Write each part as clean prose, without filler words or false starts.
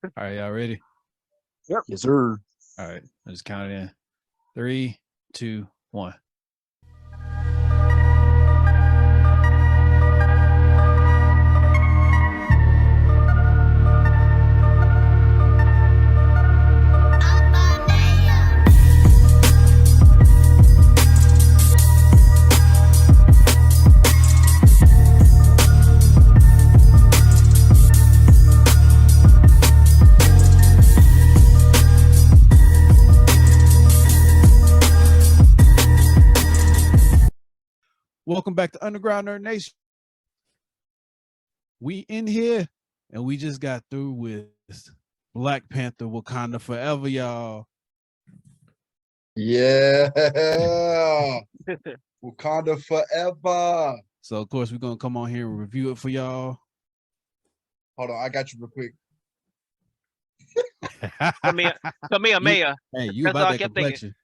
All right, y'all ready? Yep. Yes, sir. All right, I just count it in. 3, 2, 1. Welcome back to Underground Nerd Nation. We in here, and we just got through with Black Panther Wakanda Forever, y'all. Yeah. Wakanda Forever. So, of course, we're going to come on here and review it for y'all. Hold on, I got you real quick. Come here, Mayor. Hey, you That's all about I that kept complexion.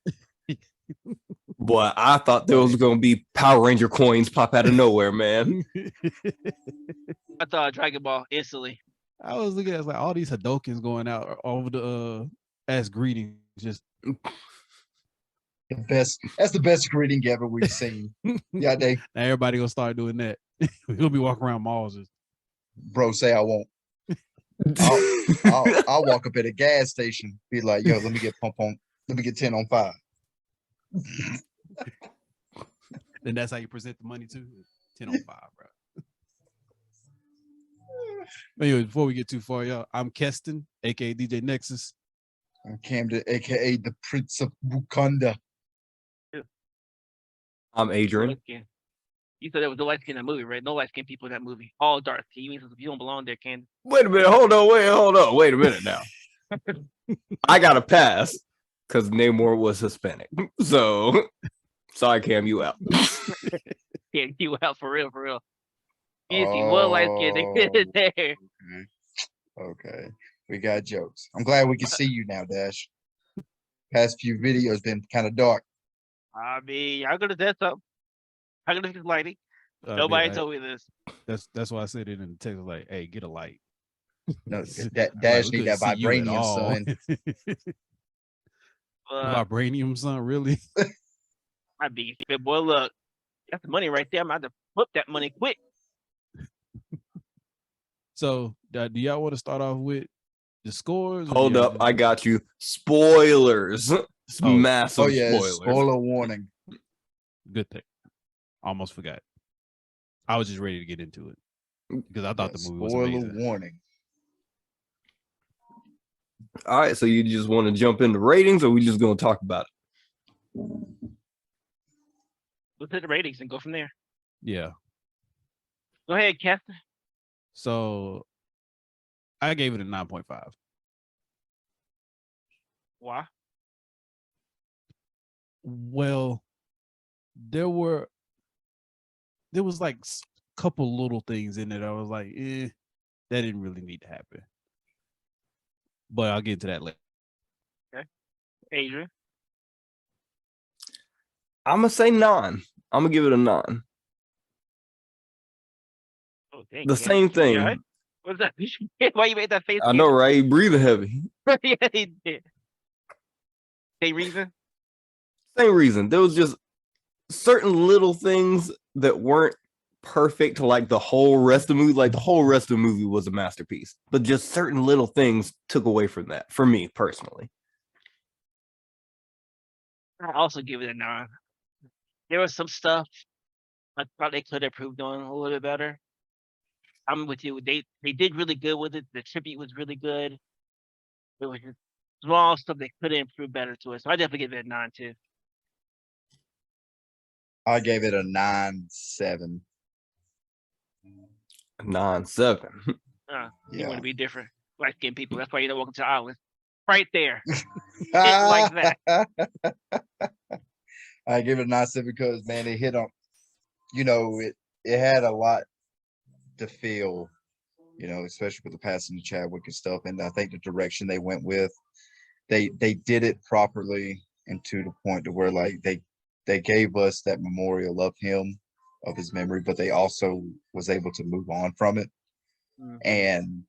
Boy, I thought there was gonna be Power Ranger coins pop out of nowhere, man. I thought Dragon Ball instantly. I was looking at like all these Hadokens going out over the as greetings. Just The best. That's the best greeting ever we've seen. Yeah, Dave. now everybody gonna start doing that. We're gonna be walking around malls. Bro, say I won't. I'll walk up at a gas station, be like, yo, let me get 10 on 5. Then that's how you present the money too. 10 on 5, bro. But anyway, before we get too far, y'all, I'm Keston, aka DJ Nexus. I'm Camden, aka the Prince of Wakanda. I'm Adrian. You said there was no light skin in that movie, right? No light skin people in that movie. All dark. You mean you don't belong there, Candy? Wait a minute, hold on. Wait a minute now. I got a pass because Namor was Hispanic. So sorry, Cam, you out. Yeah, you out for real. You see one light skin there. Okay. We got jokes. I'm glad we can see you now, Dash. Past few videos been kind of dark. I mean, I'm gonna set up. I'm gonna fix lighting. Nobody told me this. That's why I said it in the text. Like, hey, get a light. No, Dash need that vibranium, son. Vibranium, son, really? I be boy. Look, that's the money right there. I'm about to flip that money quick. So, do y'all want to start off with the scores? Hold up, I got you. Spoilers. Massive spoilers. Spoiler warning. Good thing. Almost forgot. I was just ready to get into it because I thought the movie was amazing. Spoiler warning. All right, so you just want to jump into ratings, or we just going to talk about it? Let's hit the ratings and go from there. Yeah. Go ahead, Captain. So, I gave it a 9.5. Why? Well, there was like a couple little things in it. I was like, that didn't really need to happen. But I'll get into that later. Okay. Adrian? I'm going to say 9. I'm going to give it a 9. Oh, dang, the same thing. Right? What's that? Why you made that face? I know, right? You breathing heavy. Yeah, he did. Same reason? Same reason. There was just certain little things that weren't perfect to like the whole rest of the movie. Like the whole rest of the movie was a masterpiece, but just certain little things took away from that for me personally. I also give it a 9. There was some stuff I thought they could have improved on a little bit better. I'm with you. They did really good with it. The tribute was really good. It was just small stuff they could have improved better to it. So I definitely give it a 9 too. I gave it a 9.7. 9.7. You want to be different. Light skinned people. That's why you don't walk into the island. Right there. Like that. I give it a 9.7 because man, it hit on, it had a lot to feel, especially with the passing of Chadwick and stuff. And I think the direction they went with, they did it properly and to the point to where like they gave us that memorial of him, of his memory, but they also was able to move on from it. And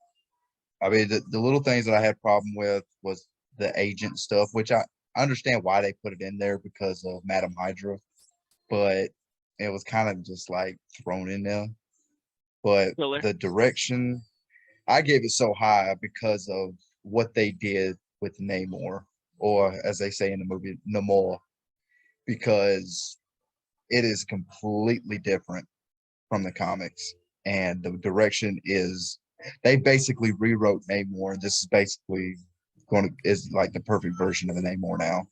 I mean, the little things that I had problem with was the agent stuff, which I understand why they put it in there because of Madam Hydra, but it was kind of just like thrown in there. But Filler. the direction, I gave it so high because of what they did with Namor, or as they say in the movie, Namor, because it is completely different from the comics. And the direction is they basically rewrote Namor. This is basically is like the perfect version of the Namor now.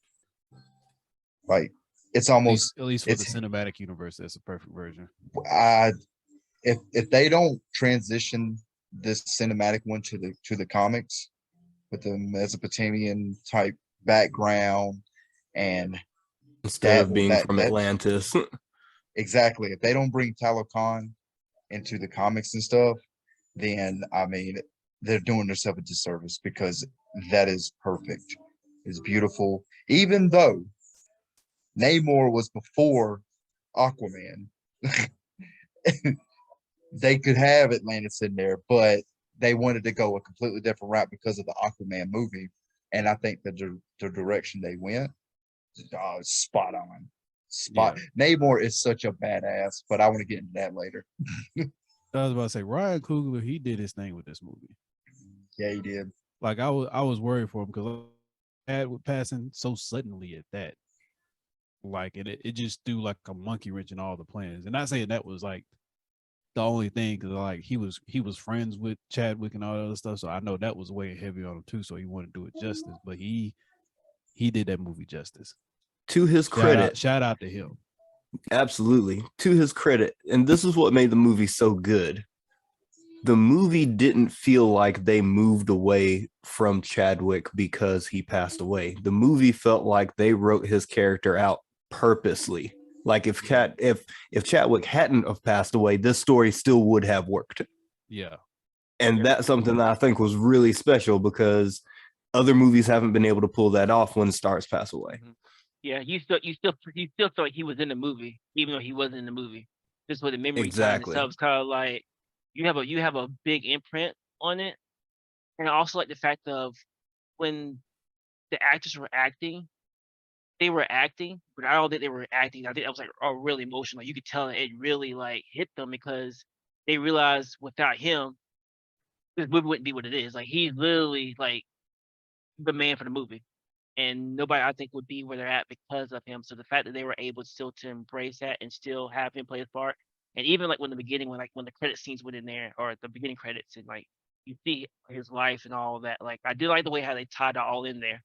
Like it's almost At least for the it's cinematic universe, that's a perfect version. if they don't transition this cinematic one to the comics with the Mesopotamian type background and Instead of being that from that Atlantis. exactly, if they don't bring Talokan into the comics and stuff, then I mean they're doing themselves a disservice because that is perfect. It's beautiful. Even though Namor was before Aquaman, they could have Atlantis in there, but they wanted to go a completely different route because of the Aquaman movie. And I think the direction they went, spot on. Namor is such a badass, but I want to get into that later. I was about to say Ryan Coogler, he did his thing with this movie. Yeah, he did. Like I was worried for him because had with passing so suddenly at that. Like it just threw like a monkey wrench in all the plans. And not saying that was like the only thing, because like he was friends with Chadwick and all that other stuff. So I know that was weighing heavy on him too. So he wanted to do it justice. But he did that movie justice. To his credit, shout out to him. Absolutely. To his credit, and this is what made the movie so good. The movie didn't feel like they moved away from Chadwick because he passed away. The movie felt like they wrote his character out purposely. Like if Chadwick hadn't have passed away, this story still would have worked. Yeah. And that's something that I think was really special because other movies haven't been able to pull that off when stars pass away. Yeah, you still felt like he was in the movie, even though he wasn't in the movie. Just with the memory time and stuff, it's kind of like you have a big imprint on it. And I also like the fact of when the actors were acting, they were acting, but I don't think they were acting. I think that was like really emotional. You could tell it really like hit them because they realized without him, this movie wouldn't be what it is. Like he's literally like the man for the movie. And nobody I think would be where they're at because of him. So the fact that they were able still to embrace that and still have him play his part, and even like when the beginning, when the credit scenes went in there, or the beginning credits, and like you see his life and all of that. Like I do like the way how they tied it all in there.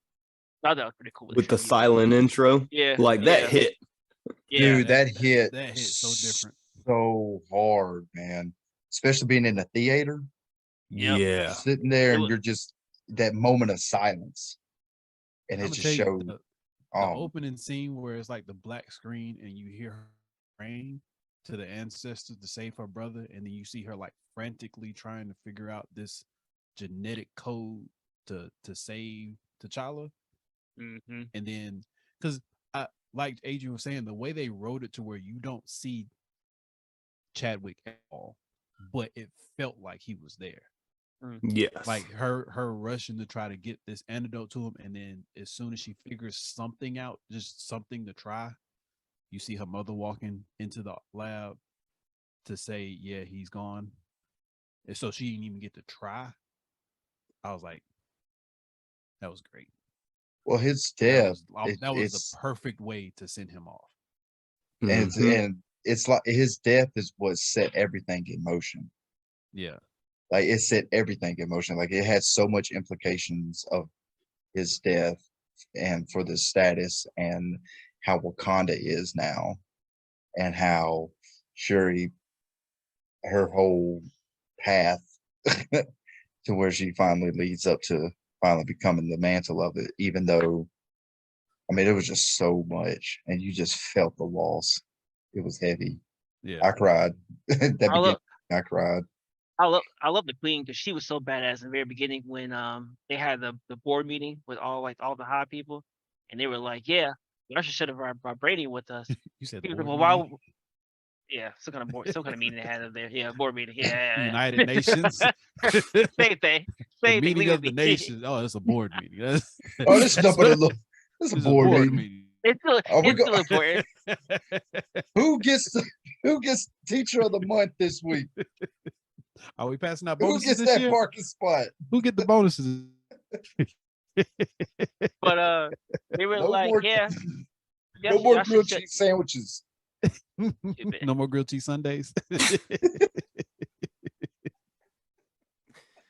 I thought that was pretty cool With the silent intro, Yeah, like that hit. Yeah, Dude, that hit so different, so hard, man. Especially being in the theater, Yep. Yeah, sitting there, It and was- you're just that moment of silence, and it I'm gonna just tell you, showed. the opening scene where it's like the black screen and you hear her praying to the ancestors to save her brother, and then you see her like frantically trying to figure out this genetic code to save T'Challa. Mm-hmm. And then because I like Adrian was saying, the way they wrote it to where you don't see Chadwick at all, but it felt like he was there. yes. Like her rushing to try to get this antidote to him, and then as soon as she figures something out, just something to try, you see her mother walking into the lab to say, yeah, he's gone. And so she didn't even get to try. I was like, that was great. Well, his death, That was the perfect way to send him off. and it's like his death is what set everything in motion. Yeah. Like it set everything in motion. Like it had so much implications of his death and for the status and how Wakanda is now, and how Shuri, her whole path to where she finally leads up to finally becoming the mantle of it, even though I mean it was just so much and you just felt the loss. It was heavy. Yeah. I cried. I cried. I love the queen because she was so badass in the very beginning when they had the board meeting with all the high people, and they were like, yeah, Russia should have brought Brady with us. You said He the was like, board well, meeting? Yeah, some kind of meeting they had up there. Yeah, board meeting. Yeah. United Nations. Same thing. The Same thing. meeting Leave of it the be. nations. Oh, it's a board meeting. Oh, this is that's nothing but what- this is a it's board meeting. It's still, Are we it's still important. Who gets teacher of the month this week? Are we passing out Who bonuses gets this that year? parking spot? Who get the bonuses? But they were No like, more, yeah, no more y'all should grilled shut- cheese sandwiches. No more grilled cheese Sundays.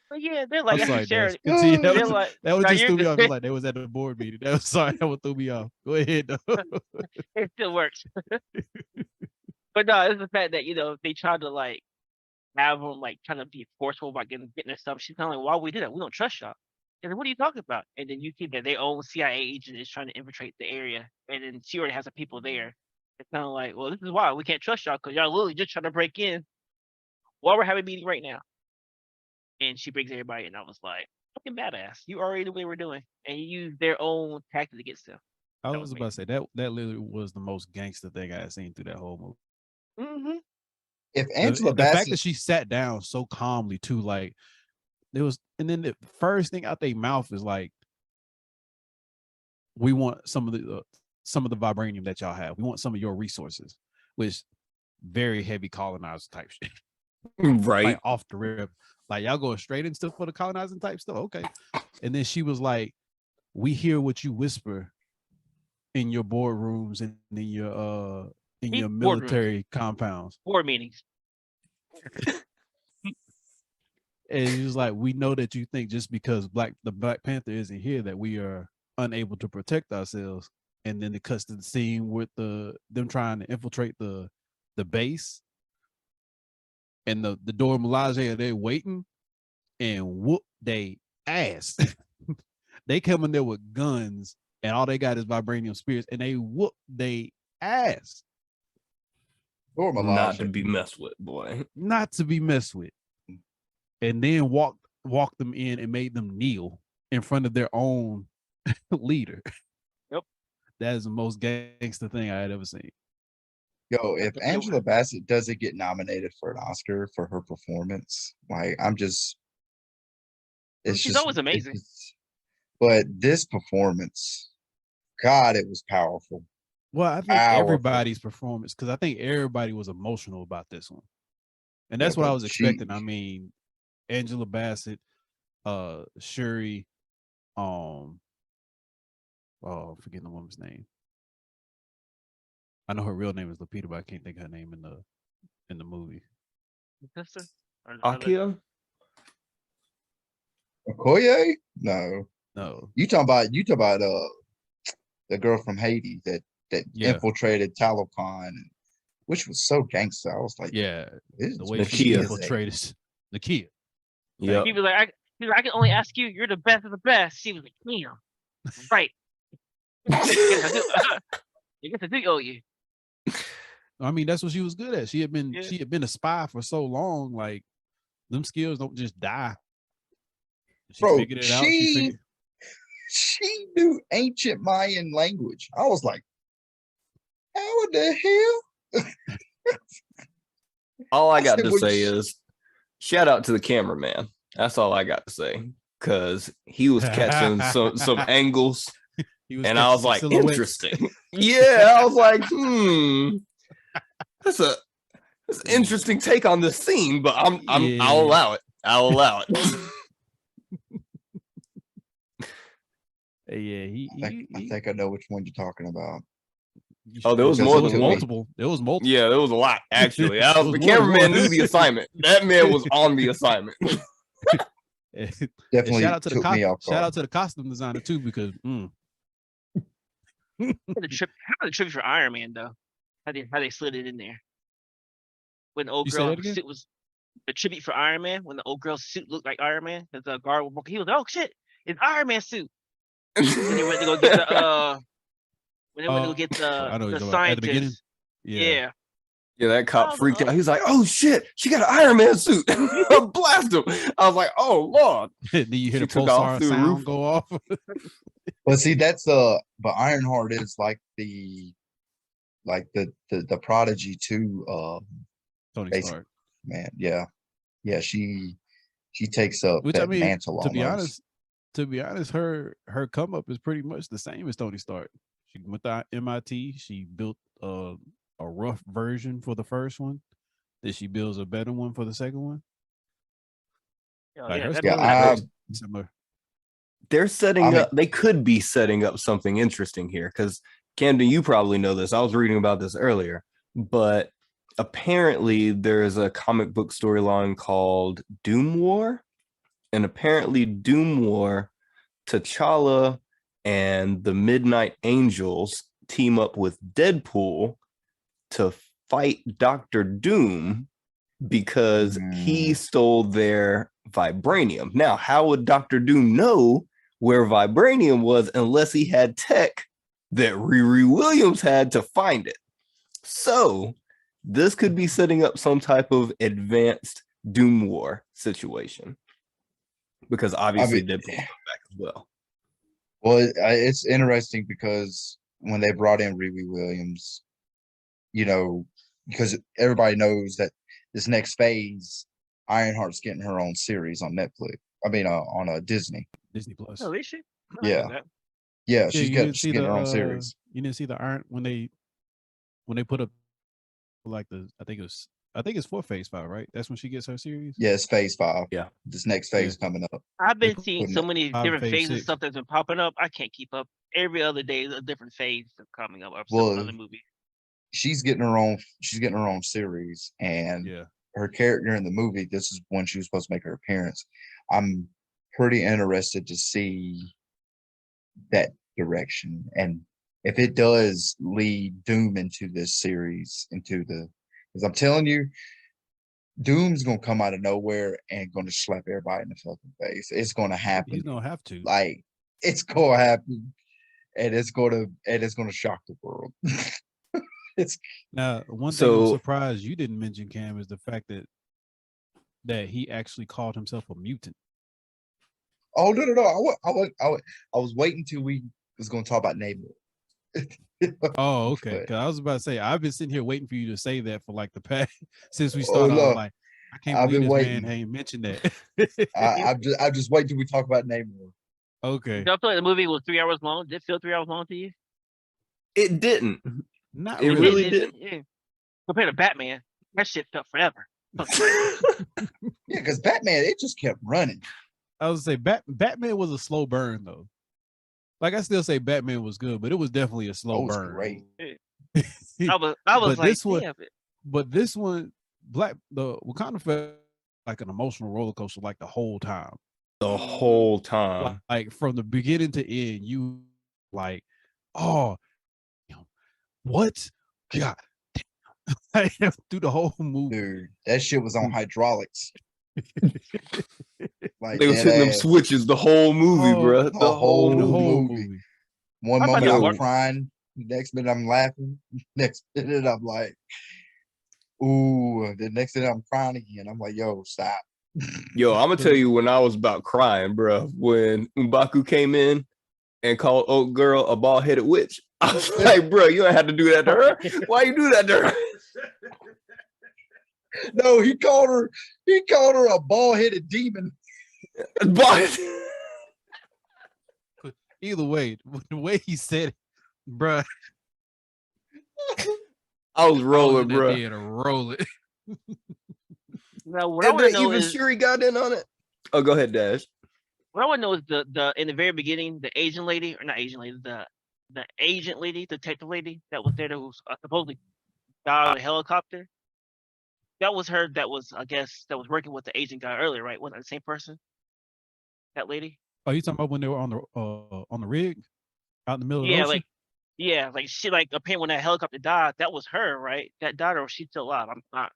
But yeah, they're I'm like, sorry, actually, Sharon. Dash. Continue. That They're was, like, that was no, just you're threw me off. good. Just like they was at the board meeting. That was sorry. That one threw me off. Go ahead. though. It still works. But no, it's the fact that they tried to like have them like trying to be forceful about getting their stuff. She's kind of like, why would we do that? We don't trust y'all. And then what are you talking about? And then you see that their own CIA agent is trying to infiltrate the area, and then she already has some people there. It's kind of like, well, this is why we can't trust y'all because y'all literally just trying to break in while we're having a meeting right now. And she brings everybody, and I was like, fucking badass. You already knew what they were doing, and you used their own tactic against them. I That was was about to say that literally was the most gangster thing I had seen through that whole movie. Mm-hmm. If The, Angela the fact Bassett, that she sat down so calmly too, like there was, and then the first thing out their mouth is like, "We want some of the vibranium that y'all have. We want some of your resources," which very heavy colonizer type shit. Right. Like off the rip, like y'all going straight into for the colonizing type stuff. Okay, and then she was like, "We hear what you whisper in your boardrooms and in your Boardrooms. military compounds." Board meetings. And he was like, "We know that you think just because the Black Panther isn't here that we are unable to protect ourselves." And then it cuts to the scene with them trying to infiltrate the base, and the Dora Milaje are there waiting, and whoop they ass. They come in there with guns, and all they got is vibranium spears, and they whoop they ass. or Not Milaje, to be messed with, boy. Not to be messed with. And then walked them in and made them kneel in front of their own leader. Yep. That is the most gangster thing I had ever seen. yo, if But Angela Bassett doesn't get nominated for an Oscar for her performance, like it's She's just always amazing. But this performance, God, it was powerful. Well, I think Powerful. everybody's performance, because I think everybody was emotional about this one. And that's Yeah, what I but was expecting. I mean, Angela Bassett, Shuri, I'm forgetting the woman's name. I know her real name is Lupita, but I can't think of her name in the movie. Sister? Akia? Okoye? No. No. You talking about the girl from Haiti that Yeah. infiltrated Talokan, which was so gangster. I was like, Yeah. this The is way what she she is, infiltrated Nakia. Yep. He was like, I can only ask you. You're the best of the best. She was like, damn, right. I guess I do owe you. I mean, that's what she was good at. She had been Yeah. a spy for so long. Like, them skills don't just die. She Bro, figured it out. she knew ancient Mayan language. I was like, how in the hell? All I got said, to well, say is shout out to the cameraman. That's all I got to say. Cause he was catching some angles, He was and I was catching like, silhouettes. interesting. Yeah, I was like, that's an interesting take on this scene, but I'll Yeah. allow it. I'll allow it. Yeah, I think I know which one you're talking about. Oh, there was Because more it than took one. me- multiple. There was multiple. Yeah, there was a lot actually. There was The more than cameraman one. knew the assignment. That man was on the assignment. And Definitely shout out to took me off shout guard. out to the costume designer too, because How about the tribute for Iron Man though? How they slid it in there? When the old You say girl that again? suit was the tribute for Iron Man. When the old girl's suit looked like Iron Man, as the guard was walking, he was like, "Oh shit, it's Iron Man suit." When they went to go get the when they went to go get I know what the you're talking about. At the beginning? scientists. Yeah. Yeah. Yeah, that cop Oh, freaked oh. out. He's like, "Oh shit, she got an Iron Man suit!" Blast him. I was like, "Oh lord!" Then you hear She the took off pulsar through the sound roof. go off. But see, that's but Ironheart is like the like the prodigy to Tony Basic- Stark. man. Yeah, she takes up Which I that mean, mantle to almost. be honest, her come up is pretty much the same as Tony Stark. She went to MIT. She built a rough version for the first one. Then she builds a better one for the second one. Like her that story movie- is I- very similar. They're setting mean- up, they could be setting up something interesting here because Camden, you probably know this. I was reading about this earlier, but apparently there's a comic book storyline called Doom War. And apparently, Doom War, T'Challa and the Midnight Angels team up with Deadpool to fight Doctor Doom because he stole their vibranium. Now, how would Doctor Doom know where vibranium was unless he had tech that Riri Williams had to find it? So, this could be setting up some type of advanced Doom War situation. Because obviously Deadpool's coming back as well. Well, it's interesting because when they brought in Riri Williams, because everybody knows that this next phase, Ironheart's getting her own series on Netflix. I mean, on a Disney. Disney Plus. Oh, is she? Yeah. Yeah, she's getting her own series. You didn't see the Iron when they put up like I think it's for Phase 5, right? That's when she gets her series. Yeah, it's phase 5. Yeah. This next phase coming up. I've been They seeing putting so it many on different phase phases 6. stuff that's been popping up. I can't keep up. Every other day, a different phase that's coming up. Or Well, some other movie. She's getting her own series, and Yeah. her character in the movie, this is when she was supposed to make her appearance. I'm pretty interested to see that direction, and if it does lead Doom into this series, because I'm telling you, Doom's gonna come out of nowhere and gonna slap everybody in the fucking face. It's gonna happen. He's gonna have to. Like, it's gonna happen, and it's gonna shock the world. It's Now, one thing So- I'm surprised you didn't mention, Cam, is the fact that he actually called himself a mutant. oh no. I was waiting till we was gonna talk about Namor. Oh, okay. But- Because I was about to say I've been sitting here waiting for you to say that for like the past since we started. I was look, like, I can't I've believe been this waiting. man ain't mentioned that. I'm just waiting till we talk about Namor. Okay, Do I feel like the movie was 3 hours long? Did it feel 3 hours long to you? It didn't. not It really. really didn't. Yeah. Compared to Batman, that shit felt forever. Yeah, because Batman, it just kept running. I was say Batman was a slow burn though. Like I still say Batman was good, but it was definitely a slow That was burn. great. I was But like, this one- damn it. But this one, the Wakanda felt like an emotional roller coaster like the whole time. The whole time. Like from the beginning to end, you like, oh, what? God, damn. Through the whole movie. Dude, that shit was on hydraulics. Like They was dead hitting them ass. switches the whole movie, Oh, bro. the The whole The whole whole movie. movie. One I thought moment that I'm was- crying, next minute I'm laughing, next minute I'm like, ooh, the next minute I'm crying again. I'm like, yo, stop. Yo, I'm gonna tell you when I was about crying, bro. When M'Baku came in and called old girl a bald headed witch, I was like, bro, you ain't had to do that to her. Why you do that to her? No, he called her a bald-headed demon. Bald- Either way, the way he said it, bruh, I was rolling, bro. Rolling. Now, what I And want then to know even is Shuri got in on it. Oh, go ahead, Dash. what I want to know is the in the very beginning, the Asian lady or not Asian lady, the agent lady, detective lady that was there that was supposedly died on a helicopter. That was her. That was I guess that was working with the Asian guy earlier, right? Wasn't that the same person? That lady. Oh, you talking about when they were on the rig out in the middle of the Yeah, ocean? like she apparently when that helicopter died, that was her, right? That died or was she still alive? I'm not.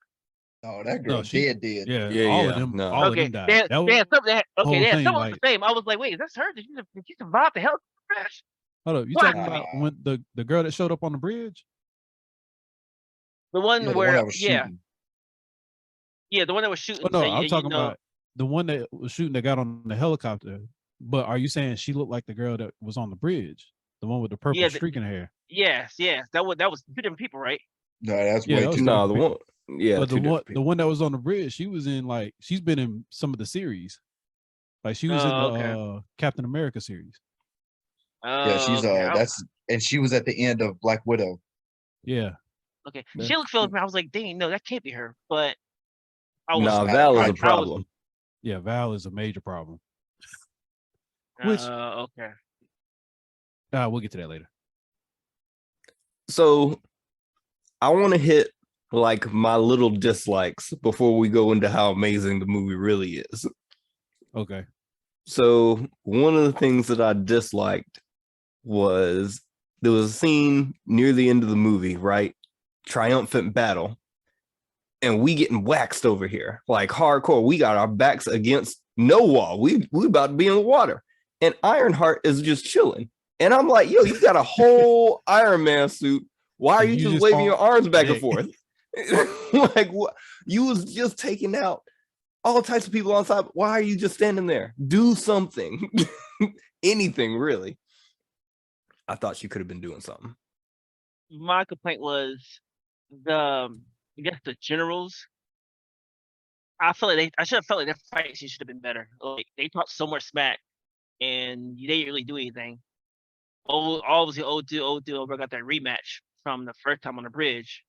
No, that girl she- dead. Yeah, Yeah, all yeah, of them, no. all Okay, of them died. they had, That was, they had something. whole They had thing, someone like- the same. I was like, wait, is that her? Did she survive the helicopter crash? hold up, you What? talking about when the girl that showed up on the bridge? The one Yeah, the where one that was yeah, shooting. yeah, the one that was shooting. Oh no, so I'm you talking know- about the one that was shooting that got on the helicopter. But are you saying she looked like the girl that was on the bridge? The one with the purple Yeah, streak in the hair. yes. That was 2 different people, right? No, that's Yeah, way that was too. No, the different one, yeah, But two the different the people. one that was on the bridge, she was in like she's been in some of the series. Like she was in the Oh, okay. Captain America series. Yeah, Oh, she's okay. and she was at the end of Black Widow. Yeah. Okay. Yeah. She looked familiar. I was like, dang, no, that can't be her. But I was, Nah, not Val is right. a problem. Yeah, Val is a major problem. Which okay. we'll get to that later. So I want to hit like my little dislikes before we go into how amazing the movie really is. Okay. So one of the things that I disliked was there was a scene near the end of the movie, right? Triumphant battle. And we getting waxed over here, like hardcore. We got our backs against no wall. We about to be in the water. And Ironheart is just chilling. And I'm like, yo, you got a whole Iron Man suit. Why are And you you just just waving your on arms back and deck. forth? Like what? You was just taking out all types of people on top. Why are you just standing there? Do something. Anything, really. I thought she could have been doing something. My complaint was I guess the generals. I feel like I should have felt like their fight scene should have been better. Like they talked so much smack, and they didn't really do anything. Obviously, old dude got that rematch from the first time on the bridge.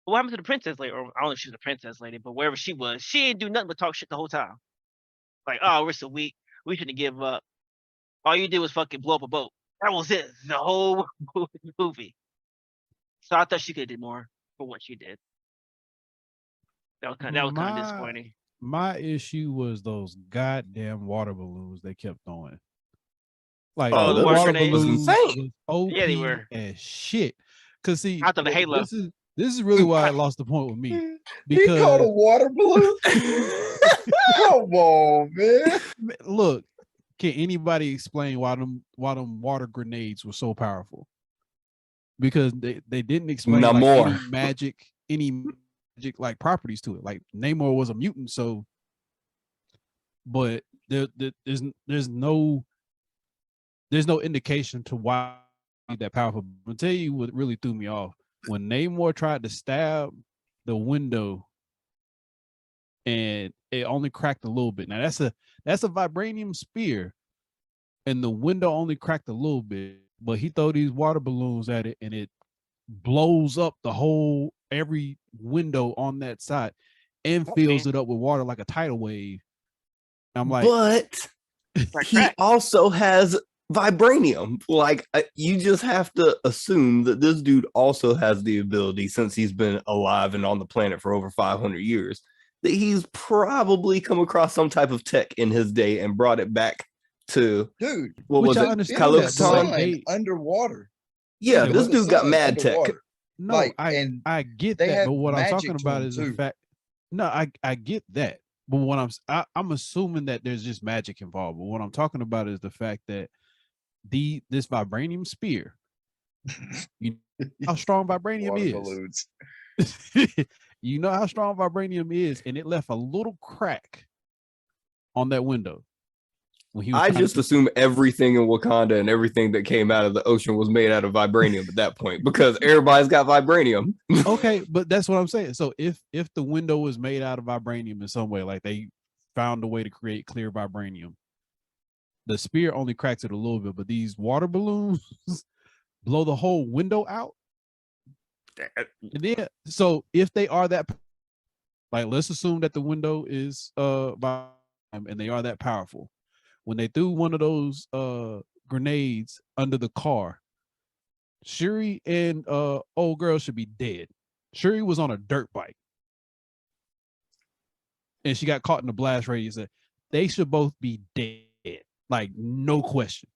But what happened to the princess lady? Or I don't know if she was a princess lady, but wherever she was, she didn't do nothing but talk shit the whole time. Like, oh, we're so weak. We shouldn't give up. All you did was fucking blow up a boat. That was it. The whole movie. So I thought she could have did more for what she did. That was kind of disappointing. My issue was those goddamn water balloons they kept throwing. Like Oh, those the water water grenades? balloons Insane. was Yeah, they OP were. as shit. Cause see, I thought the Halo. this is really why I lost the point with me. He called a Because water balloon. Come on, man. look, can anybody explain why them water grenades were so powerful? Because they didn't explain like Namor. any magic like properties to it. Like Namor was a mutant, so but there's no indication to why that powerful. I'll tell you what really threw me off when Namor tried to stab the window and it only cracked a little bit. Now that's a vibranium spear, and the window only cracked a little bit, but he throw these water balloons at it and it blows up the whole every window on that side and fills it up with water like a tidal wave. I'm like, but he also has vibranium. Like you just have to assume that this dude also has the ability, since he's been alive and on the planet for over 500 years, that he's probably come across some type of tech in his day and brought it back to Dude. What which was I it? understand that, but like Sun underwater. Yeah, Dude, this the dude got sun mad tech. underwater. no, Like, I and get they that, have but what I'm magic talking to about them, is the too. fact. No, I get that, but what I'm assuming that there's just magic involved. But what I'm talking about is the fact that this vibranium spear, you know how strong vibranium Water is. balloons. You know how strong vibranium is, and it left a little crack on that window when he was. I just assume everything in Wakanda and everything that came out of the ocean was made out of vibranium at that point, because everybody's got vibranium. Okay, but that's what I'm saying. So if the window was made out of vibranium in some way, like they found a way to create clear vibranium, the spear only cracks it a little bit, but these water balloons blow the whole window out. And then, so if they are that, like, let's assume that the window is and they are that powerful. When they threw one of those grenades under the car, Shuri and old girl should be dead. Shuri was on a dirt bike, and she got caught in the blast radius. They should both be dead, like no question.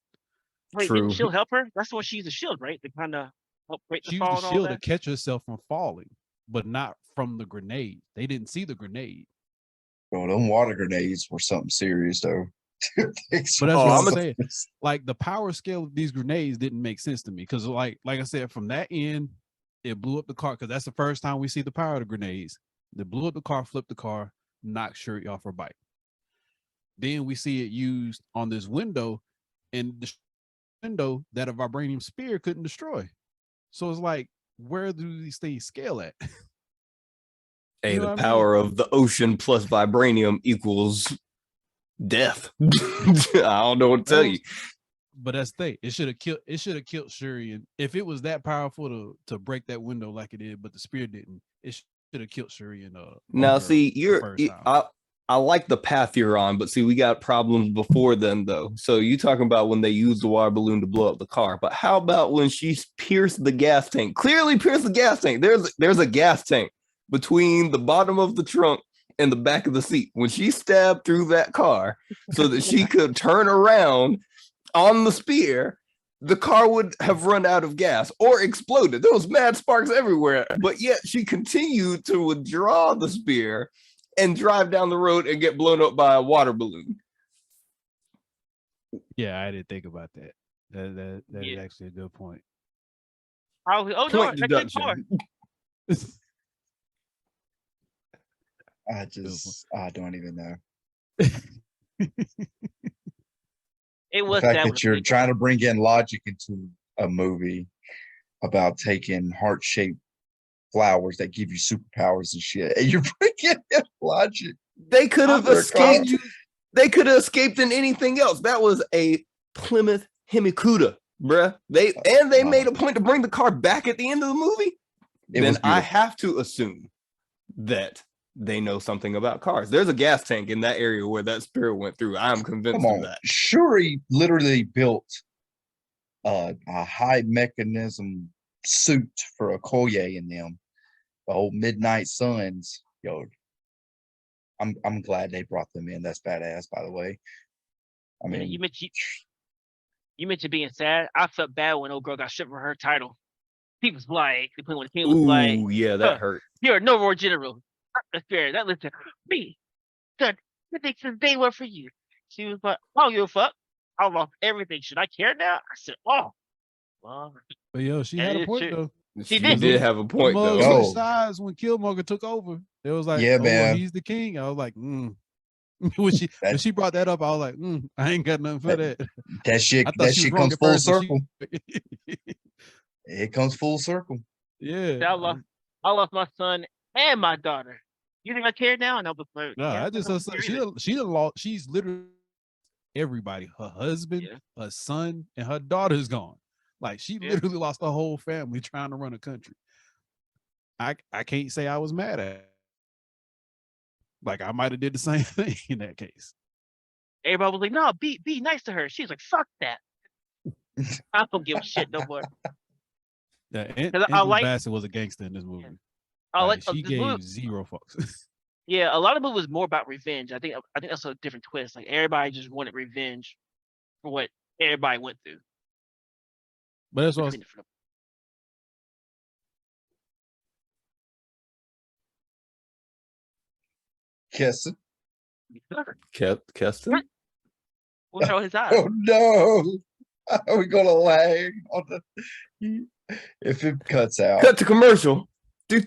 Wait, True. didn't Shield help her? That's what she used a shield, right? To kind of help break the She used fall the and all shield to that. catch herself from falling, but not from the grenade. They didn't see the grenade. Bro, them water grenades were something serious, though. But that's what I'm saying. Like the power scale of these grenades didn't make sense to me, because like I said, from that end, it blew up the car, because that's the first time we see the power of the grenades. They blew up the car, flipped the car, knocked Shuri off her bike. Then we see it used on this window, and window that a vibranium spear couldn't destroy. So it's like, where do these things scale at? Hey, You know the what I mean? power of the ocean plus vibranium equals death. I don't know what to tell you. But that's the thing. It should have killed Shuri. And if it was that powerful to break that window like it did, but the spear didn't, it should have killed Shuri. And Now, see, first time. I like the path you're on, but see, we got problems before then, though. So you talking about when they used the water balloon to blow up the car, but how about when she pierced the gas tank? Clearly pierced the gas tank. There's a gas tank between the bottom of the trunk and the back of the seat. When she stabbed through that car so that she could turn around on the spear, the car would have run out of gas or exploded. There was mad sparks everywhere, but yet she continued to withdraw the spear and drive down the road and get blown up by a water balloon. Yeah, I didn't think about that. That is actually a good point. I was like, oh Point no, that's car. deduction. I don't even know. It The was fact that that you're trying to bring in logic into a movie about taking heart-shaped flowers that give you superpowers and shit, and you're bringing in logic. They could have After a escaped. They could have escaped in anything else. That was a Plymouth Hemicuda, bruh. They made a point to bring the car back at the end of the movie. Then I have to assume that they know something about cars. There's a gas tank in that area where that spear went through. I'm convinced of that. Shuri literally built a high mechanism suit for Okoye and them, the old Midnight Suns. Yo, I'm glad they brought them in. That's badass, by the way. I mean, you mentioned being sad. I felt bad when old girl got stripped for her title. He was like, when the king was like, "Ooh, yeah, that hurt." You're no more general. That listen, me. Good. Good thing since day one for you. She was like, I don't give a fuck. I lost everything. Should I care now? I said, oh. Well, but yo, she had a point though. She did have a point though. Switched sides when Killmonger took over. It was like, yeah, oh, man. well, he's the king. I was like, when she brought that up, I was like, I ain't got nothing for that. That shit comes full circle. It comes full circle. Yeah. I lost my son and my daughter. You think I care now? And I was like, no, I just she's literally everybody. Her husband, her son, and her daughter's gone. Like she literally lost the whole family trying to run a country. I can't say I was mad at it. Like I might have did the same thing in that case. Everybody was like, no, be nice to her. She's like, fuck that. I don't give a shit no more. Yeah, Angela Bassett was a gangster in this movie. She gave zero fucks. Yeah, a lot of it was more about revenge. I think that's a different twist. Like everybody just wanted revenge for what everybody went through. But that's what Keston. Keston? What's wrong with his eyes? Oh no. Are we gonna lag on the if it cuts out? Cut to commercial. Yeah,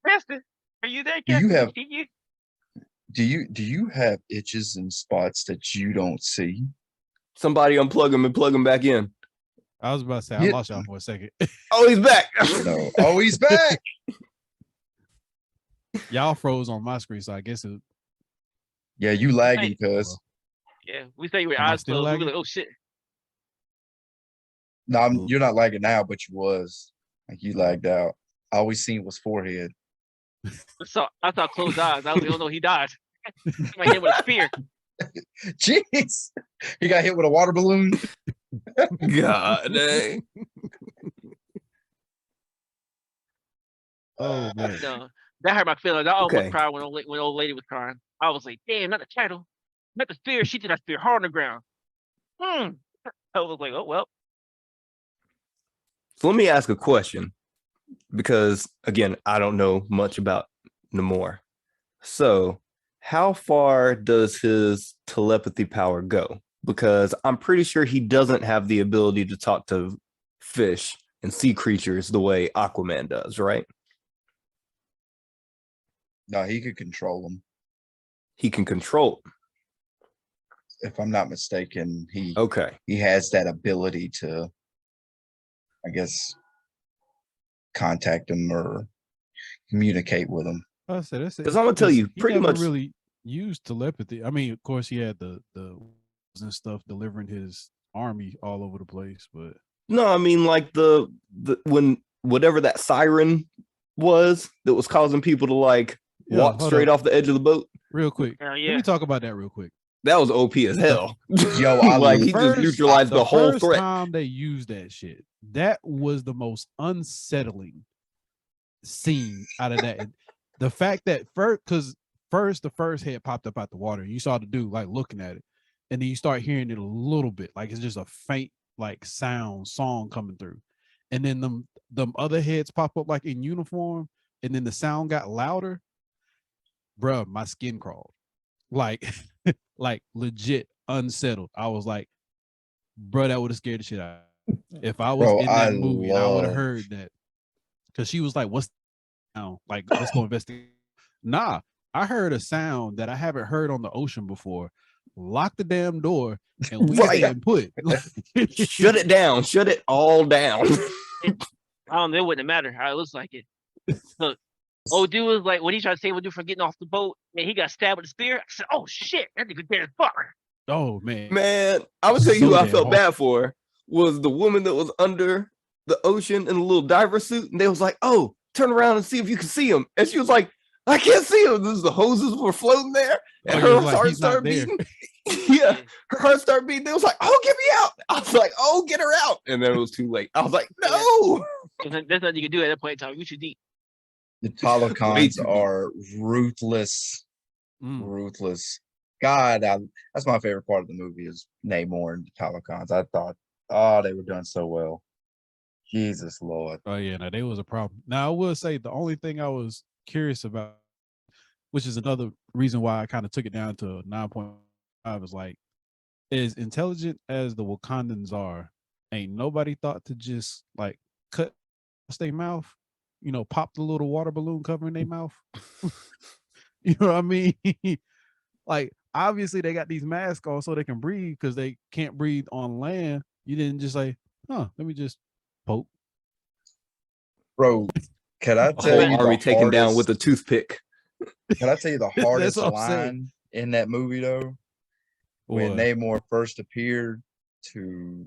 Preston, are you there? Do you have itches and spots that you don't see? Somebody unplug him and plug him back in. I was about to say I lost y'all for a second. Oh, he's back. No. Oh, he's back. Y'all froze on my screen, so I guess it. Yeah, you lagging, cuz. Yeah, we thought you were eyes closed. We were like, oh shit. No, you're not lagging now, but you was. Like you lagged out. All we seen was forehead. So I thought closed eyes. I was like, oh no, he died. He got hit with a spear. Jeez. He got hit with a water balloon. God dang. Oh man. No, that hurt my feelings. I almost cried when old lady was crying. I was like, damn, not the title. Not the spear. She did that spear hard on the ground. I was like, oh well. So let me ask a question, because again, I don't know much about Namor. So how far does his telepathy power go? Because I'm pretty sure he doesn't have the ability to talk to fish and sea creatures the way Aquaman does, right? No, he could control them. He can control them. if I'm not mistaken, Okay. he has that ability to, I guess, contact him or communicate with him. I said that's Because I'm gonna tell you, he pretty never much. really used telepathy. I mean, of course, he had the and stuff delivering his army all over the place, but No, I mean like the when whatever that siren was that was causing people to like Yeah, walk hold straight up. off the edge of the boat. real quick, Hell let yeah. me talk about that real quick. That was OP as hell. Yo, I like he just First- neutralized the whole first threat. time they used that shit, that was the most unsettling scene out of that. The fact that the first head popped up out the water, you saw the dude like looking at it, and then you start hearing it a little bit, like it's just a faint like song coming through, and then them other heads pop up like in uniform, and then the sound got louder. Bruh, my skin crawled, like like legit unsettled. I was like, bruh, that would have scared the shit out of me. If I was Bro, in that I movie and I would have love- heard that, because she was like, what's now? Like, let's go investigate. Nah, I heard a sound that I haven't heard on the ocean before. Lock the damn door and we Right. staying put. Shut it down. Shut it all down. I don't know, it wouldn't matter how it looks like it. Look, old dude was like, when he tried to save a dude from getting off the boat, and he got stabbed with a spear. I said, oh shit, that nigga dead as fuck. Oh man. Man, I would tell you So who I damn felt hard. bad for was the woman that was under the ocean in a little diver suit, and they was like, "Oh, turn around and see if you can see him." And she was like, "I can't see him." The hoses were floating there, and Oh, her yeah, like, heart he's not started there. beating. Yeah, her heart started beating. They was like, "Oh, get me out!" I was like, "Oh, get her out!" And then it was too late. I was like, "No." There's nothing you can do at that point in time. You should eat. The Way Talokanils too deep. are ruthless. Mm. Ruthless. God, that's my favorite part of the movie is Namor and the Talokans. I thought, oh, they were done so well. Jesus Lord. Oh yeah, no, they was a problem. Now I will say the only thing I was curious about, which is another reason why I kind of took it down to 9.5, is like, as intelligent as the Wakandans are, ain't nobody thought to just like cut their mouth, pop the little water balloon covering their mouth. You know what I mean? Like, obviously they got these masks on so they can breathe because they can't breathe on land. You didn't just say, let me just poke. Bro, can I A tell whole you army the taken down with hardest, a toothpick. can I tell you the That's hardest what I'm saying. line in that movie though? When What? Namor first appeared to